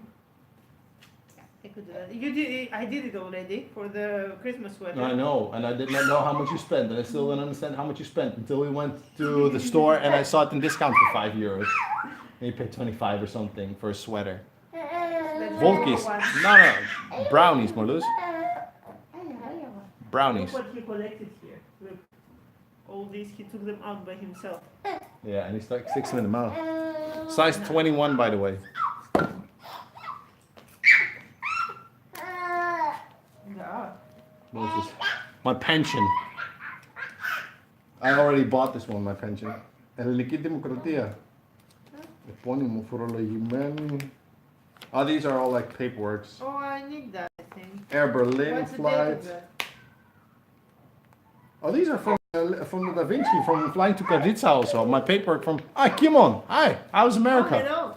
I could do that. You did. I did it already for the Christmas sweater. I know, and I did not know how much you spent, and I still don't understand how much you spent until we went to the store and I saw it in discount for €5. And you paid 25 or something for a sweater. Volkies. No. Brownies, Marloes. Brownies. Look what he collected here. Look. all these, he took them out by himself. Yeah, and he sticks them in the mouth. Size 21, by the way. Yeah. This is my pension. I already bought this one, my pension. Ελληνική Δημοκρατία. Επώνυμο φορολογημένη. Oh, these are all like paperworks. Oh, I need that, I think. Air Berlin What's the date flight. of that? Oh, these are from the Da Vinci, from flying to Karditsa also. My paperwork from... Ah, Kimon. Hi, how's Oh, America? hello.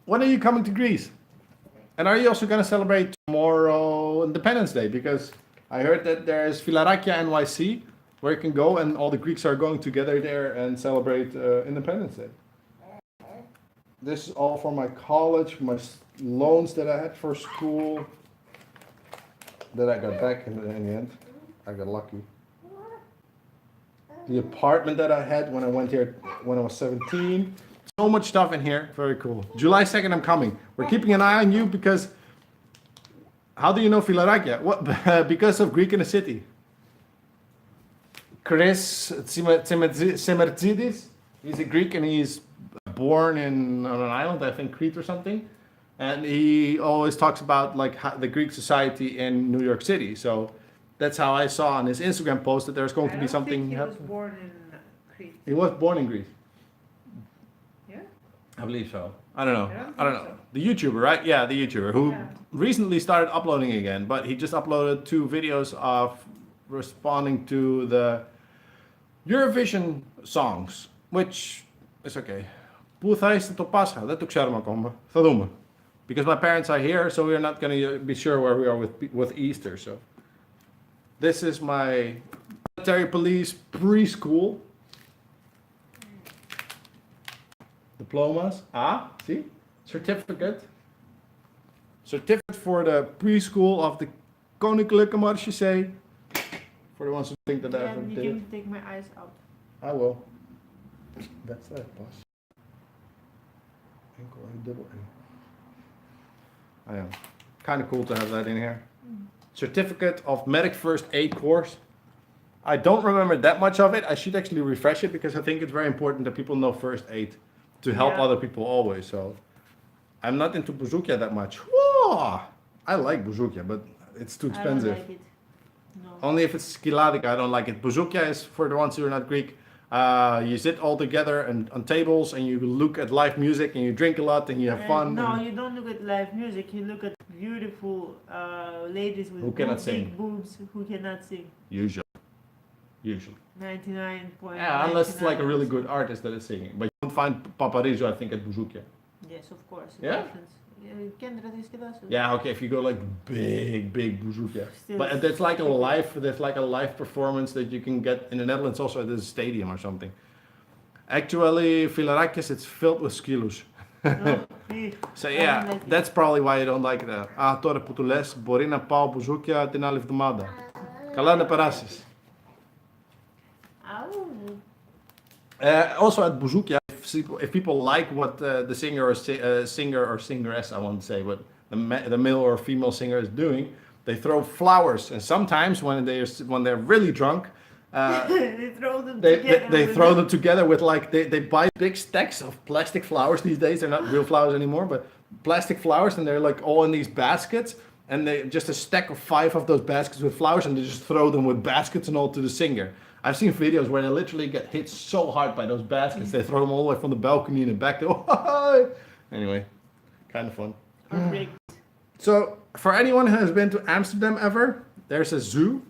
When are you coming to Greece? And are you also going to celebrate tomorrow Independence Day? Because I heard that there's Filarakia NYC, where you can go and all the Greeks are going together there and celebrate Independence Day. This is all for my college, my loans that I had for school, that I got back in the end. I got lucky. The apartment that I had when I went here when I was 17. So much stuff in here. Very cool. July 2nd, I'm coming. We're keeping an eye on you because... How do you know Filarakia? What? Because of Greek in the City. Chris Semertzidis. He's a Greek and he's born on an island, I think Crete or something. And he always talks about like the Greek society in New York City. So that's how I saw on his Instagram post that there's going to be something He was happening. born in Crete. He was born in Greece. Yeah? I believe so. I don't know. I don't think so. The YouTuber, right? Yeah, the YouTuber who Yeah. recently started uploading again, but he just uploaded 2 videos of responding to the Eurovision songs, which is okay. Πού θα είστε το Πάσχα? Δεν το ξέρουμε ακόμα. Θα δούμε. Because my parents are here, so we're not going to be sure where we are with Easter. So this is my military police preschool. Diplomas. Ah, see? Certificate. Certificate for the preschool of the Koninklijke Marechaussee. For the ones who think that I Yeah, ever you did. can take my eyes out. I will. That's that, boss. Enkel en dubbel N. I am. Kind of cool to have that in here. Certificate of Medic First Aid course. I don't remember that much of it. I should actually refresh it because I think it's very important that people know first aid to help Yeah. other people always. So I'm not into bouzoukia that much. Whoa! I like bouzoukia, but it's too expensive. I don't like it. No. Only if it's skiladica, I don't like it. Bouzoukia is for the ones who are not Greek. You sit all together and on tables and you look at live music and you drink a lot and you have fun. No, and- you don't look at live music. You look at beautiful ladies with Who cannot big sing. boobs who cannot sing. Usually. 99.99. Yeah, unless it's like a really good artist that is singing. But you don't find Paparizzo, I think, at Bouzoukia. Yes, of course. It Yeah? happens. Kinderen die skiddassen. Yeah, okay, if you go like big Bouzoukia. Still- But there's like a live performance that you can get in the Netherlands also at this stadium or something. Actually, Filarakis, it's filled with skilos. No, nee. So I yeah, don't like it. that's probably why you don't like that. Ah, τώρα που του λες, μπορεί να πάω μπουζούκια την άλλη εβδομάδα. Καλά να περάσεις. Ow. Also at Bouzoukia, if people like what the singer or singeress, I want to say, what the male or female singer is doing, they throw flowers. And sometimes when they're really drunk, They throw them they together. throw them together with like they buy big stacks of plastic flowers these days. They're not real flowers anymore, but plastic flowers, and they're like all in these baskets. And they just a stack of 5 of those baskets with flowers, and they just throw them with baskets and all to the singer. I've seen videos where they literally get hit so hard by those baskets. They throw them all the way from the balcony in the back. Anyway, kind of fun. Heartbreak. So, for anyone who has been to Amsterdam ever, there's a zoo.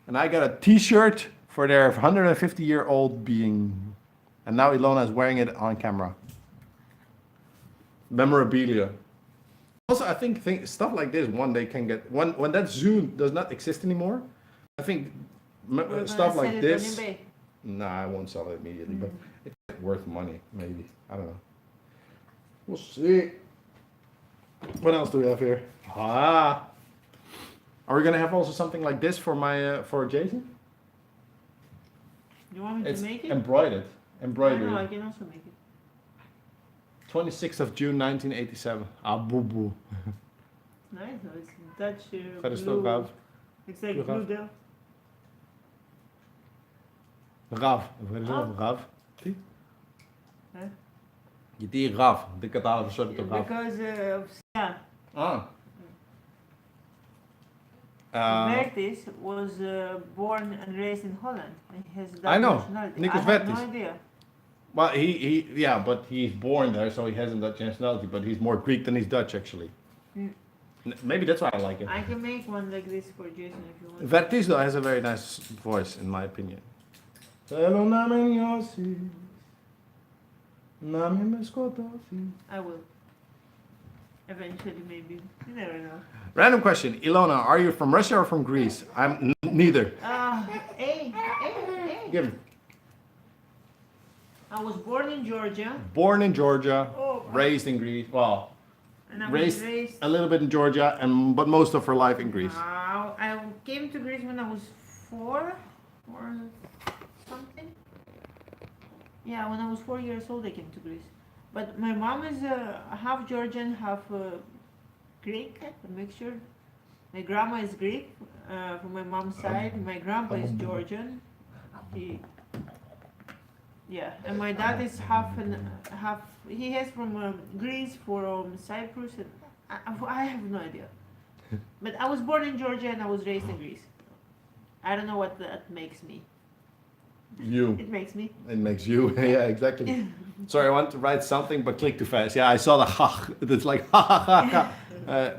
And I got a t-shirt for their 150-year-old being. And now Ilona is wearing it on camera. Memorabilia. Also, I think stuff like this one day can get... When that zoo does not exist anymore, I think We're gonna stuff sell like it this... on eBay. Nah, I won't sell it immediately, but it's worth money, maybe. I don't know. We'll see. What else do we have here? Ah. Are we gonna have also something like this for my for Jason? You want me It's to make it? embroidered. I Embroidery. know, I can also make it. 26th of June 1987. Ah, boo boo. Nice, no, it's Dutch Verder blue. stook af. It's like Terug blue af. there. Rav. Rav. Huh? Die Rav. De catalogus soort of Rav. Because yeah, Ah. Bertis was born and raised in Holland. And he has I that know, nationality. Nicolas I have Bertis. no idea. Well, yeah, but he's born there, so he hasn't Dutch nationality, but he's more Greek than he's Dutch, actually. Mm. Maybe that's why I like him. I can make one like this for Jason if you want. Vertis, though, has a very nice voice, in my opinion. I will. Eventually, maybe. You never know. Random question. Ilona, are you from Russia or from Greece? I'm neither. Hey. Give me. I was born in Georgia. Born in Georgia, Oh. raised in Greece. Well, And I raised was raised. a little bit in Georgia, but most of her life in Greece. I came to Greece when I was 4 or something. Yeah, when I was 4 years old, I came to Greece. But my mom is half Georgian, half Greek, a mixture. My grandma is Greek from my mom's side. My grandpa is Georgian. Yeah, and my dad is half and half. He has from Greece, from Cyprus, and I have no idea. But I was born in Georgia and I was raised in Greece. I don't know what that makes me. You. It makes me. It makes you. Yeah, exactly. Sorry, I want to write something, but click too fast. Yeah, I saw the ha. It's like ha ha ha ha.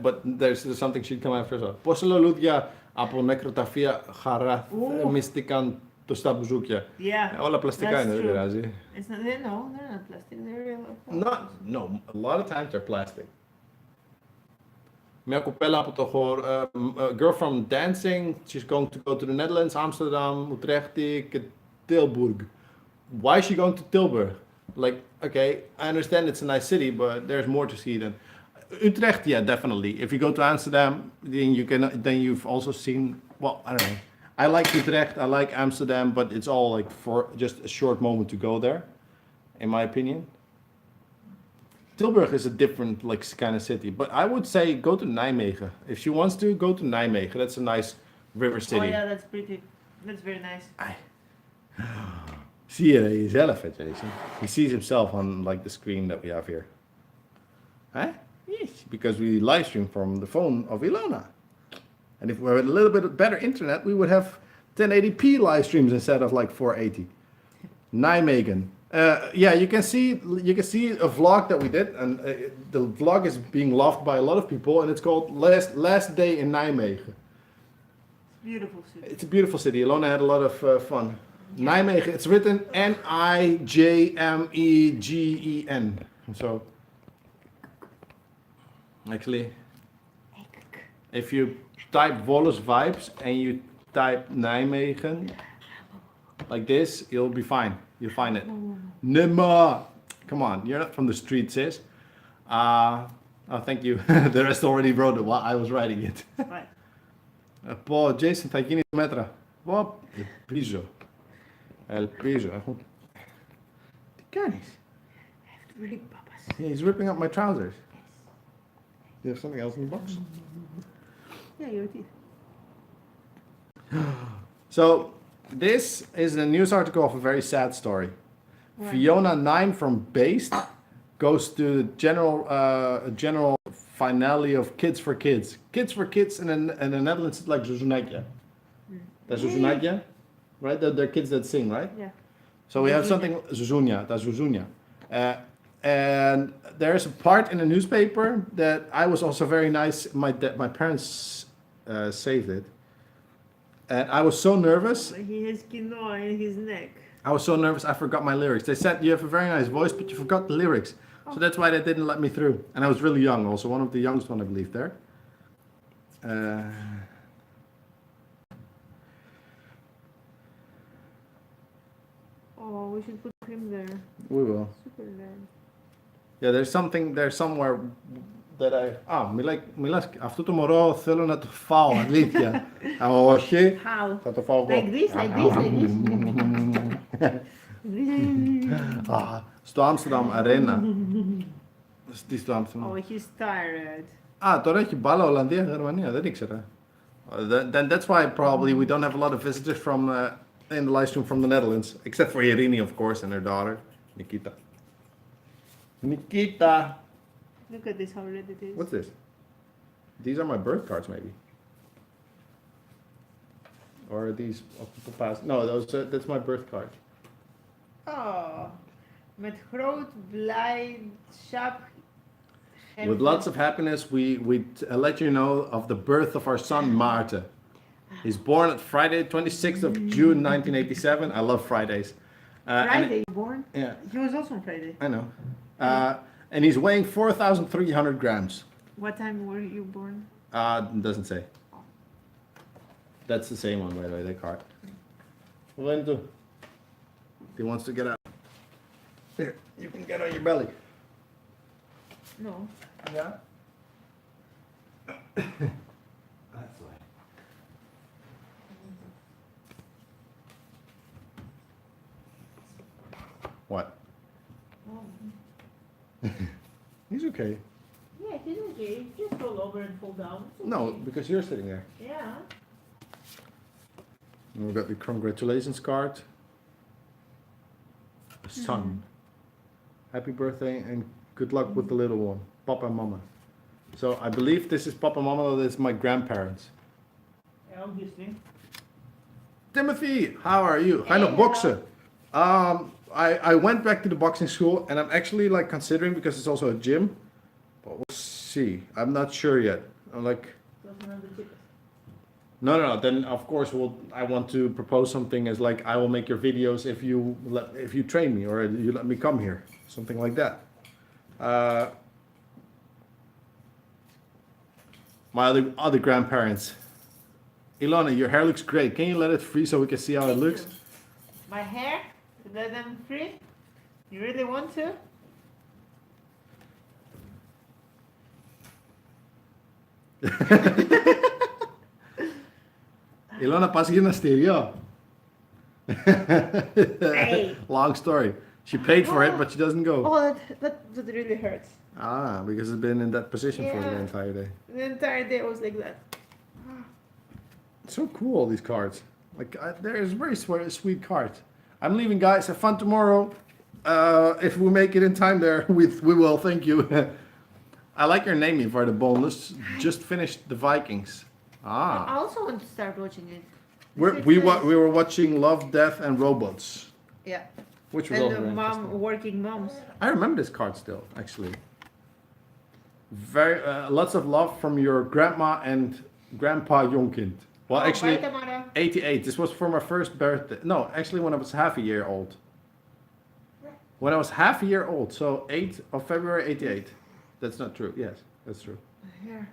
But there's something should come after as well. Πόσα λουλούδια από νεκροταφεία χαραμίστηκαν στα μπουζούκια. Yeah. Όλα πλαστικά That's είναι, δεν true. πειράζει. It's not. They're not plastic. They're real. No, a lot of times they're plastic. Μια κοπέλα από το χώρο, a girl from dancing, she's going to go to the Netherlands, Amsterdam, Utrecht και Tilburg. Why is she going to Tilburg? Like, okay, I understand it's a nice city, but there's more to see than Utrecht. Yeah, definitely. If you go to Amsterdam, then you've also seen. Well, I don't know. I like Utrecht. I like Amsterdam, but it's all like for just a short moment to go there, in my opinion. Tilburg is a different like kind of city, but I would say go to Nijmegen. If she wants to, go to Nijmegen. That's a nice river city. Oh yeah, that's pretty. That's very nice. Zie je jezelf, hè, Jason? He sees himself on like the screen that we have here. Huh? Yes, because we live stream from the phone of Ilona. And if we had a little bit better internet, we would have 1080p live streams instead of like 480. Nijmegen. Yeah, you can see a vlog that we did, and the vlog is being loved by a lot of people, and it's called Last Day in Nijmegen. Beautiful city. It's a beautiful city. Ilona had a lot of fun. Nijmegen. It's written Nijmegen. So, actually, if you type Volos vibes and you type Nijmegen like this, you'll be fine. You'll find it. Nimma. Come on, you're not from the street, sis. Oh, thank you. The rest already wrote it while I was writing it. Right. Paul, Jason, θα γίνει μέτρα. Πω, ελπίζω. Ελπίζω. Τι κάνεις? I have to read Papa's. Yeah, he's ripping up my trousers. You have something else in the box? Yeah, your teeth. So, this is a news article of a very sad story. Right. Fiona 9 from Based goes to the general finale of Kids for Kids. Kids for Kids in the Netherlands is like Zuzunakja. That's Zuzunakja, right? They're kids that sing, right? Yeah. So we have something, Zuzunia, that's Zuzunia. And there's a part in the newspaper that I was also very nice, my parents saved it. And I was so nervous. He has quinoa in his neck. I was so nervous I forgot my lyrics. They said you have a very nice voice, but you forgot the lyrics. So that's why they didn't let me through. And I was really young, also one of the youngest one, I believe, there. Oh, we should put him there. We will. Super bad. Yeah, there's somewhere that αυτό το μωρό θέλω να το φάω, αλήθεια. Όχι, How? θα το φάω εγώ. Like this, like this, like this. Στο Amsterdam Arena. Τι στο Amsterdam? Oh, he's tired. Τώρα έχει μπάλα Ολλανδία, Γερμανία, δεν ήξερα. Then that's why probably we don't have a lot of visitors from in the live stream from the Netherlands, except for Irini, of course, and her daughter, Nikita. Nikita! Look at this, how red it is. What's this? These are my birth cards, maybe. Or are these of people past? No, that's my birth card. Oh, met groot blijdschap. With lots of happiness, we let you know of the birth of our son, Maarten. He's born at Friday, 26th of June, 1987. I love Fridays. Friday, born? Yeah, He was also on Friday. I know. And he's weighing 4,300 grams. What time were you born? Doesn't say. That's the same one, by the way, that card. What are you going to do? He wants to get out. Here, you can get on your belly. No. Yeah? That's why. What? Oh. He's okay. Yeah, he's okay. Just roll over and fall down. It's No, okay. because you're sitting there. Yeah. And we've got the congratulations card. A son. Happy birthday and good luck with the little one. Papa and Mama. So I believe this is Papa and Mama, or this is my grandparents. Yeah, obviously. Timothy, how are you? Ga je nog boksen? I went back to the boxing school and I'm actually like considering, because it's also a gym, but we'll see. I'm not sure yet. I'm like, no. Then of course I want to propose something as like, I will make your videos if you train me or you let me come here, something like that. My other grandparents. Ilona, your hair looks great. Can you let it free so we can see how it looks? My hair? Let them free? You really want to? Ilona, pas hier naar stereo. Hey. Long story. She paid for it, but she doesn't go. Oh, that really hurts. Ah, because it's been in that position for the Yeah. entire day. The entire day was like that. So cool, all these cards. Like, there's very sweet cards. I'm leaving, guys. Have fun tomorrow. If we make it in time there, we will. Thank you. I like your name for the bonus. Just finished the Vikings. I Ah. also want to start watching it. We were watching Love, Death, and Robots. Yeah. Which was also And the very interesting. working moms. I remember this card still, actually. Very lots of love from your grandma and grandpa Jongkind. Well, Oh, actually, bye, Tamara. 88. This was for my first birthday. No, actually, when I was half a year old. When I was half a year old, so 8th of February 88. That's not true. Yes, that's true. Here.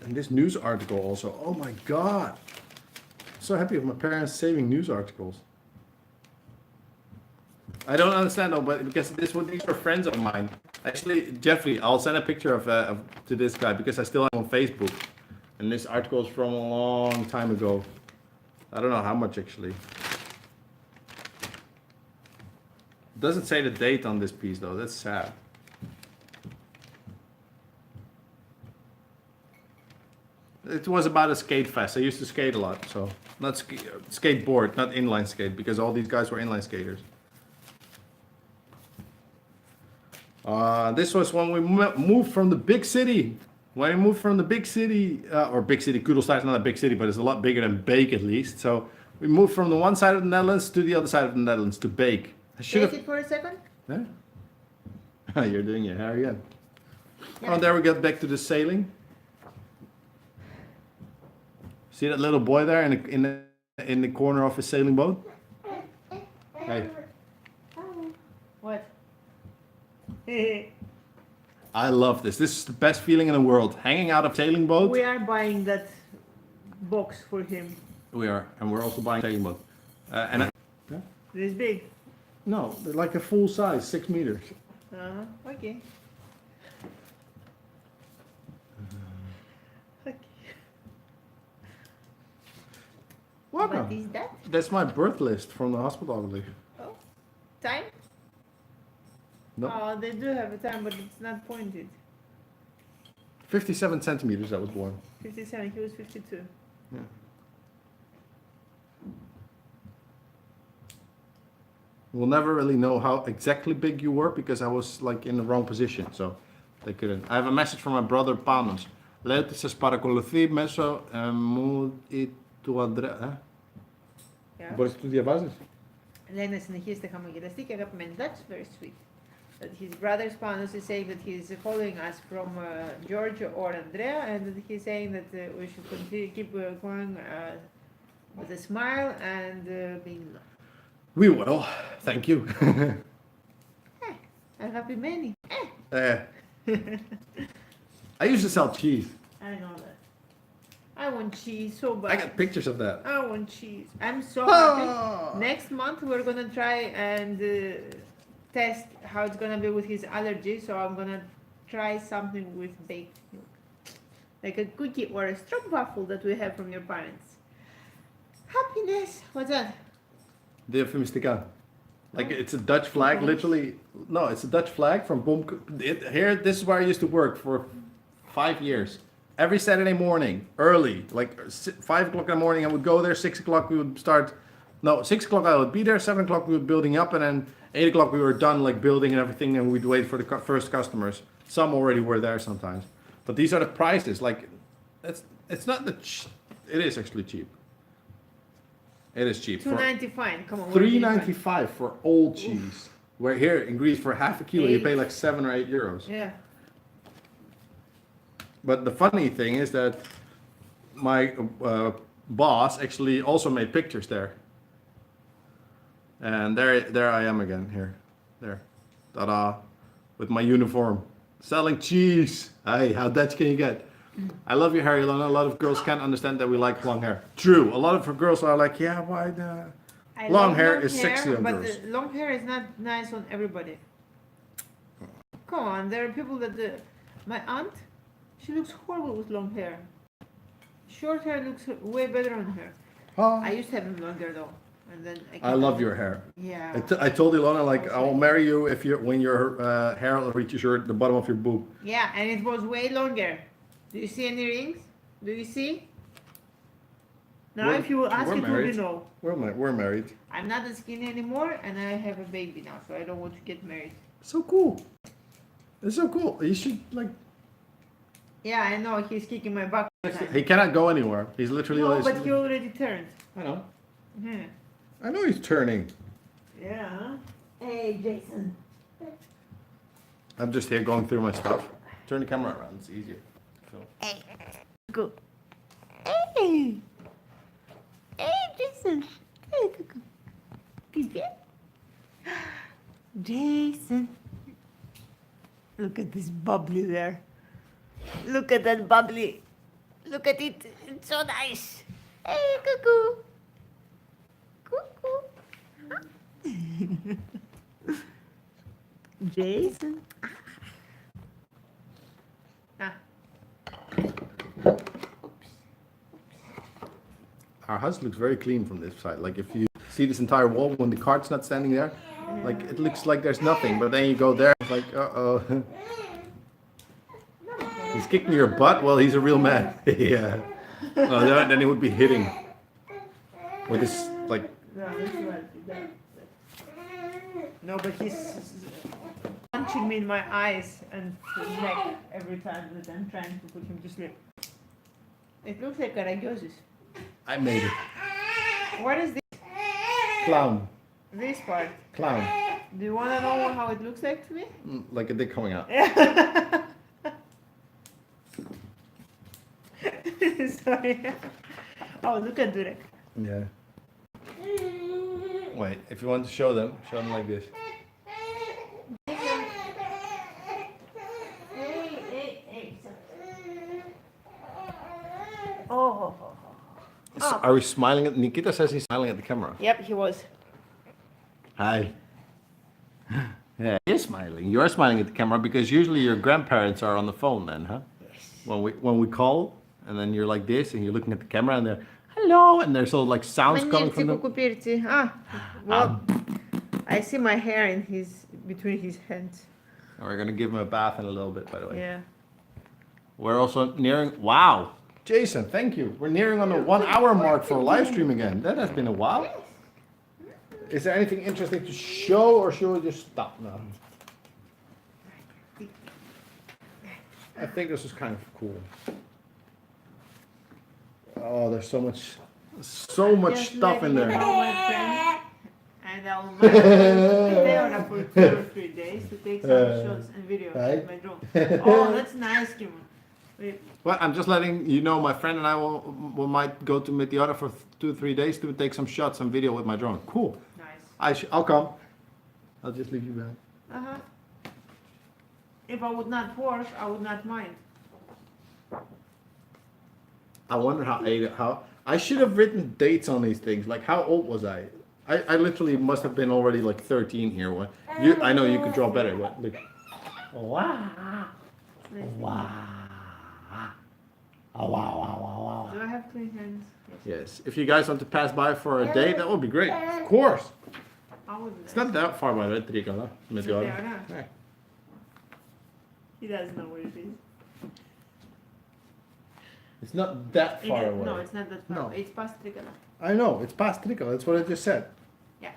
And this news article also. Oh my god. So happy with my parents saving news articles. I don't understand though, but because these were friends of mine. Actually, Jeffrey, I'll send a picture of to this guy because I still have him on Facebook. And this article is from a long time ago. I don't know how much actually. It doesn't say the date on this piece though. That's sad. It was about a skate fest. I used to skate a lot, so not skateboard, not inline skate, because all these guys were inline skaters. This was when we moved from the big city. When we moved from the big city, or big city, Kudelstaart is not a big city, but it's a lot bigger than Beek at least. So we moved from the one side of the Netherlands to the other side of the Netherlands, to Beek. I should Take have. it for a second. Huh? You're doing your hair again. Yeah. Oh, there we get back to the sailing. See that little boy there in the corner of his sailing boat? Hey, What? I love this. This is the best feeling in the world. Hanging out of sailing boat. We are buying that box for him. We are, and we're also buying a sailing boat. This big. No, they're like a full size, 6 meters. Okay. Okay. Welcome. What is that? That's my birth list from the hospital, I believe. Oh, time? No, Oh, they do have a time, but it's not pointed. 57 centimeters I was born. 57, he was 52. Yeah. We'll never really know how exactly big you were because I was like in the wrong position, so they couldn't. I have a message from my brother Panos. Λέω ότι σας παρακολουθεί μέσω μου ή του Ανδρέα. Yeah. Μπορείς να του διαβάζεις? Λέει να συνεχίσετε χαμογελαστή και αγαπημένη. That's very sweet. That his brother Spanos is saying that he's following us from George or Andrea, and that he's saying that we should continue, keep going with a smile and being in love. We will. Thank you. Αγαπημένη. I used to sell cheese. I know that. I want cheese so bad. I got pictures of that. I want cheese. I'm so Oh. happy. Next month we're gonna try and test how it's gonna be with his allergy. So I'm gonna try something with baked milk, like a cookie or a stroopwafel that we have from your parents. Happiness. What's that? Διαφημιστικά. Like it's a Dutch flag, literally. No, it's a Dutch flag from Boom. Here, this is where I used to work for 5 years. Every Saturday morning, early, like 5 o'clock in the morning, I would go there. 6 o'clock we would start. No, 6 o'clock I would be there. 7 o'clock we were building up, and then 8 o'clock we were done, like building and everything, and we'd wait for the first customers. Some already were there sometimes, but these are the prices. Like, it's not the. It is actually cheap. It is cheap. $2.95. Come on. $3.95 for old cheese. Where here in Greece for half a kilo you pay like 7 or 8 euros. Yeah. But the funny thing is that my boss actually also made pictures there. And there I am again here. There. Ta-da. With my uniform. Selling cheese. Hey, how Dutch can you get? I love your hair, Ilona. A lot of girls can't understand that we like long hair. True. A lot of girls are like, yeah, why the... I Long love hair is sexy on but girls. long hair is not nice on everybody. Come on, there are people that my aunt, she looks horrible with long hair. Short hair looks way better on her. I used to have them longer though, and then I love your hair. Yeah. I told Ilona, like, I will marry you if you when your hair reaches the bottom of your boob. Yeah, and it was way longer. Do you see any rings? Do you see? Now, if you will ask it, will you know? We're married. I'm not as skinny anymore, and I have a baby now, so I don't want to get married. So cool. It's so cool. You should like. Yeah, I know he's kicking my butt. He cannot go anywhere. He's literally. No, always, but he already turned. I know. Yeah. I know he's turning. Yeah. Hey, Jason. I'm just here going through my stuff. Turn the camera around. It's easier. Hey. Go. Hey. Hey, Jason. Hey, Cuckoo. Good. Jason. Look at this bubbly there. Look at that bubbly. Look at it. It's so nice. Hey, Cuckoo. Cuckoo. Jason. Ah. Our house looks very clean from this side. Like if you see this entire wall when the cart's not standing there, like it looks like there's nothing. But then you go there, it's like, uh-oh. He's kicking your butt? Well, he's a real man. Yeah. Oh, then he would be hitting with his, like... No, but he's punching me in my eyes and neck every time that I'm trying to put him to sleep. It looks like Karagiosis. I made it. What is this? Clown. This part. Clown. Do you want to know how it looks like to me? Like a dick coming out. Sorry. Oh, look at Durek. Yeah. Wait, if you want to show them like this. Oh. Are we smiling at... Nikita says he's smiling at the camera. Yep, he was. Hi. Yeah, he is smiling. You're smiling at the camera because usually your grandparents are on the phone then, huh? Yes. When we call, and then you're like this, and you're looking at the camera, and they're, hello, and there's all like sounds coming from them. Well, I see my hair in his between his hands. We're gonna give him a bath in a little bit, by the way. Yeah. We're also nearing. Wow, Jason, thank you. We're nearing on the 1 hour mark for a live stream again. That has been a while. Is there anything interesting to show, or should we just stop now? I think this is kind of cool. Oh, there's so much Just stuff in let me there. call my friend, and I'll mark there for 2 or 3 days to take some shots and videos Right. with my drone. Oh, that's nice, Kim. Wait, Well, I'm just letting you know. My friend and I will might go to Meteora for 2 or 3 days to take some shots and video with my drone. Cool. nice. I'll come. I'll just leave you behind. Uh-huh. If I would not work, I would not mind. I wonder how I should have written dates on these things. Like, how old was I? I literally must have been already like 13 here. What? I know you could draw better, but look. Wow. Wow. Oh, wow. Do I have clean hands? Yes. If you guys want to pass by for a day, that would be great. Of course. I would. It's not that far by, right, Trikala? Meteora. Yeah. He doesn't know where it is. It's not that far away. No, it's not that far. No. Away. It's past Trikala. I know. It's past Trikala. That's what I just said. Yeah.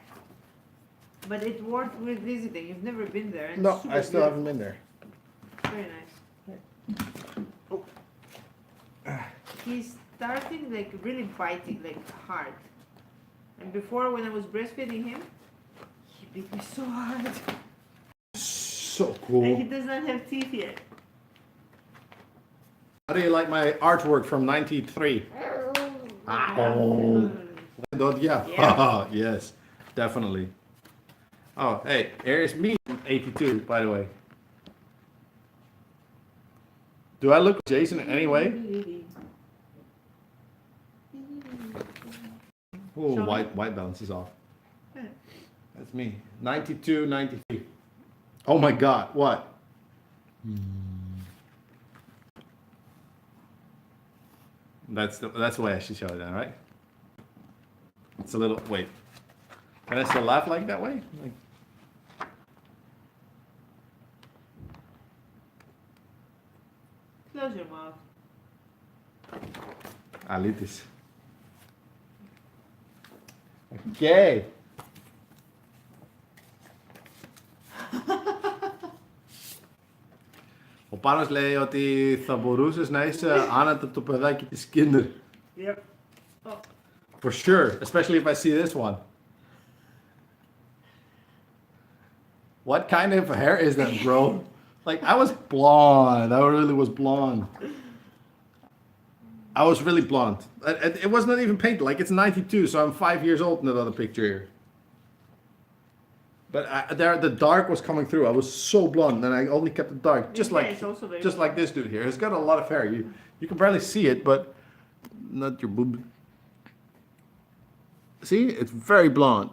But it's worth revisiting. You've never been there. And No, it's super I still haven't beautiful. been there. Very nice. He's starting like really biting, like hard. And before, when I was breastfeeding him, he bit me so hard. So And he cool. does not have teeth yet. How do you like my artwork from '93? Oh. Yeah. Yeah. Yes, definitely. Oh, hey, here's me from '82, by the way. Do I look like Jason in any way? Oh, Show me. white balance is off. That's me. 92, 93. Oh my God, what? That's the way I should show it then, right? It's a little, wait. Can I still laugh like that way? Like, Close your mouth. alitis. Okay. Ο Πάνος λέει ότι θα μπορούσες να είσαι άνετα το παιδάκι της Kinder. Yep. Oh. For sure, especially if I see this one. What kind of hair is that, bro? Like, I was blonde. I really was blonde. I was really blonde. It was not even painted. Like, it's 92, so I'm 5 years old in that other picture here. But the dark was coming through. I was so blonde, and I only kept it dark, just Yeah, like it's also very like this dude here. He's got a lot of hair. You can barely see it, but not your boob. See, it's very blonde,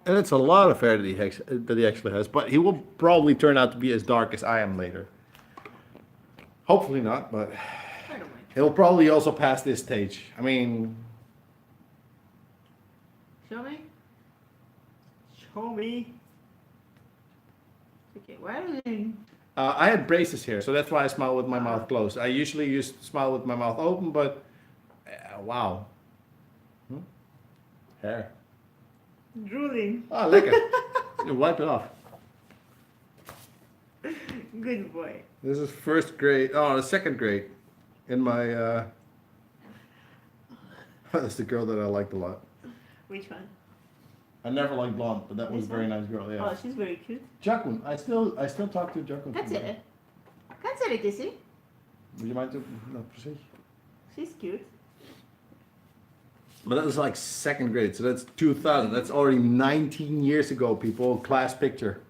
and it's a lot of hair that he actually has. But he will probably turn out to be as dark as I am later. Hopefully not, but I don't mind. he'll probably also pass this stage. I mean, Show me. Show me. Okay, why are they? I had braces here, so that's why I smile with my mouth closed. I usually used to smile with my mouth open, but wow. Hair. Drooling. Oh, lekker. You wipe it off. Good boy. This is first grade. Oh, the second grade. In my, that's the girl that I liked a lot. Which one? I never liked blonde, but that was a This very one? nice girl. Yeah. Oh, she's very cute. Jacqueline. I still talk to Jacqueline. Katsere. Katsere, Kissy. Would you mind to? No, precies. She's cute. But that was like second grade, so that's 2000. That's already 19 years ago, people. Class picture.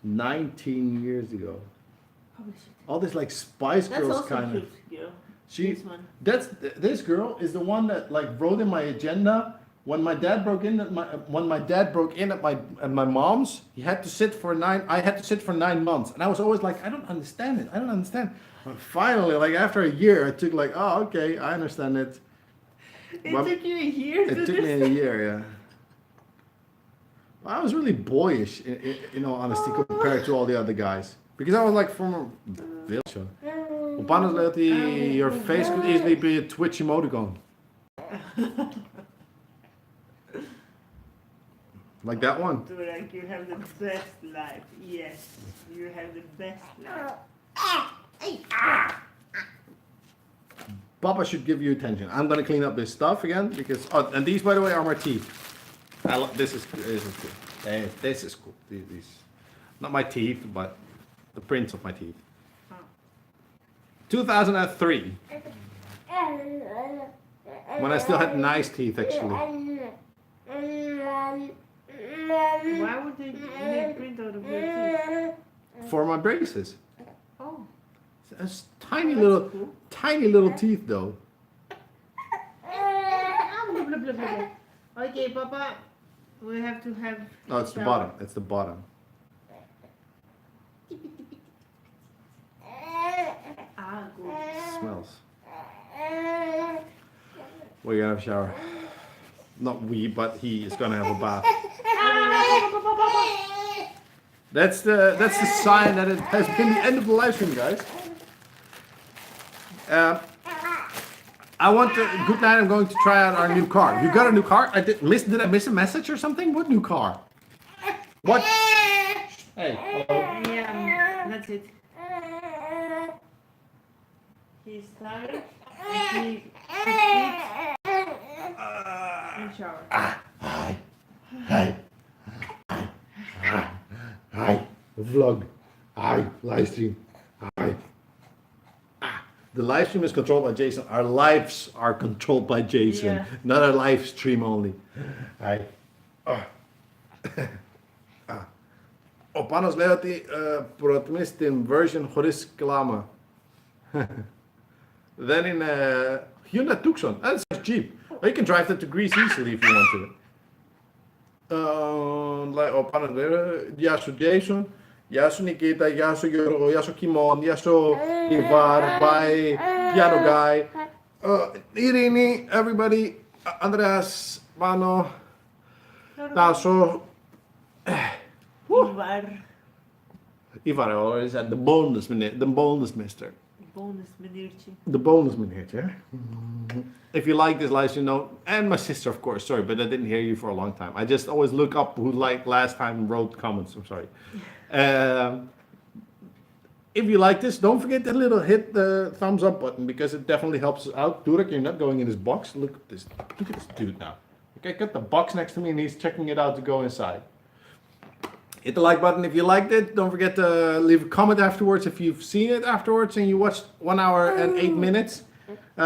19 years ago. How is she? All this like Spice That's Girls also kind of. cute, girl. She, This one. this girl is the one that like wrote in my agenda when my dad broke in at my mom's. He had to sit for 9. I had to sit for 9 months, and I was always like, I don't understand it. I don't understand. But finally, like after a year, I took like, oh, okay, I understand it. It Well, took you a year to It took me a understand. year, yeah. I was really boyish, in all honesty, compared to all the other guys. Because I was like from a village. Op honestly, your face could easily be a Twitch emoticon. Like that one. Like you have the best life. Yes, you have the best life. Papa should give you attention. I'm gonna clean up this stuff again because, oh, and these, by the way, are my teeth. This is cool. Hey, this is cool. These, not my teeth, but the prints of my teeth. 2003, when I still had nice teeth, actually. Why would they make print out of your teeth? For my braces. Oh, It's tiny little teeth, though. blah, blah, blah, blah. Okay, Papa, we have to have. No, it's the shower. bottom. It's the bottom. Ah, good. Smells. We're gonna have a shower. Not we, but he is gonna have a bath. That's the sign that it has been the end of the live stream, guys. Good night. I'm going to try out our new car. You got a new car? Did I miss a message or something? What new car? What? Hey. Hello. Yeah, that's it. He's tired. He sleeps and shower. Hi. Vlog. Hi. Live stream. Hi. The live stream is controlled by Jason. Our lives are controlled by Jason. Yeah. Not our live stream only. Hi. O panos gledati protimistin version Horis Klama. Then in Hyundai Tucson. That's cheap. You can drive that to Greece easily if you want to. Like ο Πάνος λέει, γεια σου Jason, γεια σου Νικήτα, γεια σου Γιώργο, γεια σου Κιμών, γεια σου Ιβάρ, bye, Piano Guy, Ειρήνη, everybody, Andreas, Pano, Tasso, Ivar. Ivar, or is that the bonus mister? Bonus meneertje. The bonus meneertje. If you like this live stream, and my sister, of course. Sorry, but I didn't hear you for a long time. I just always look up who last time wrote comments. I'm sorry. If you like this, don't forget to hit the thumbs up button because it definitely helps us out. Durek, you're not going in his box. Look at this dude now. Okay, got the box next to me and he's checking it out to go inside. Hit the like button if you liked it. Don't forget to leave a comment afterwards if you've seen it afterwards and you watched 1 hour and 8 minutes.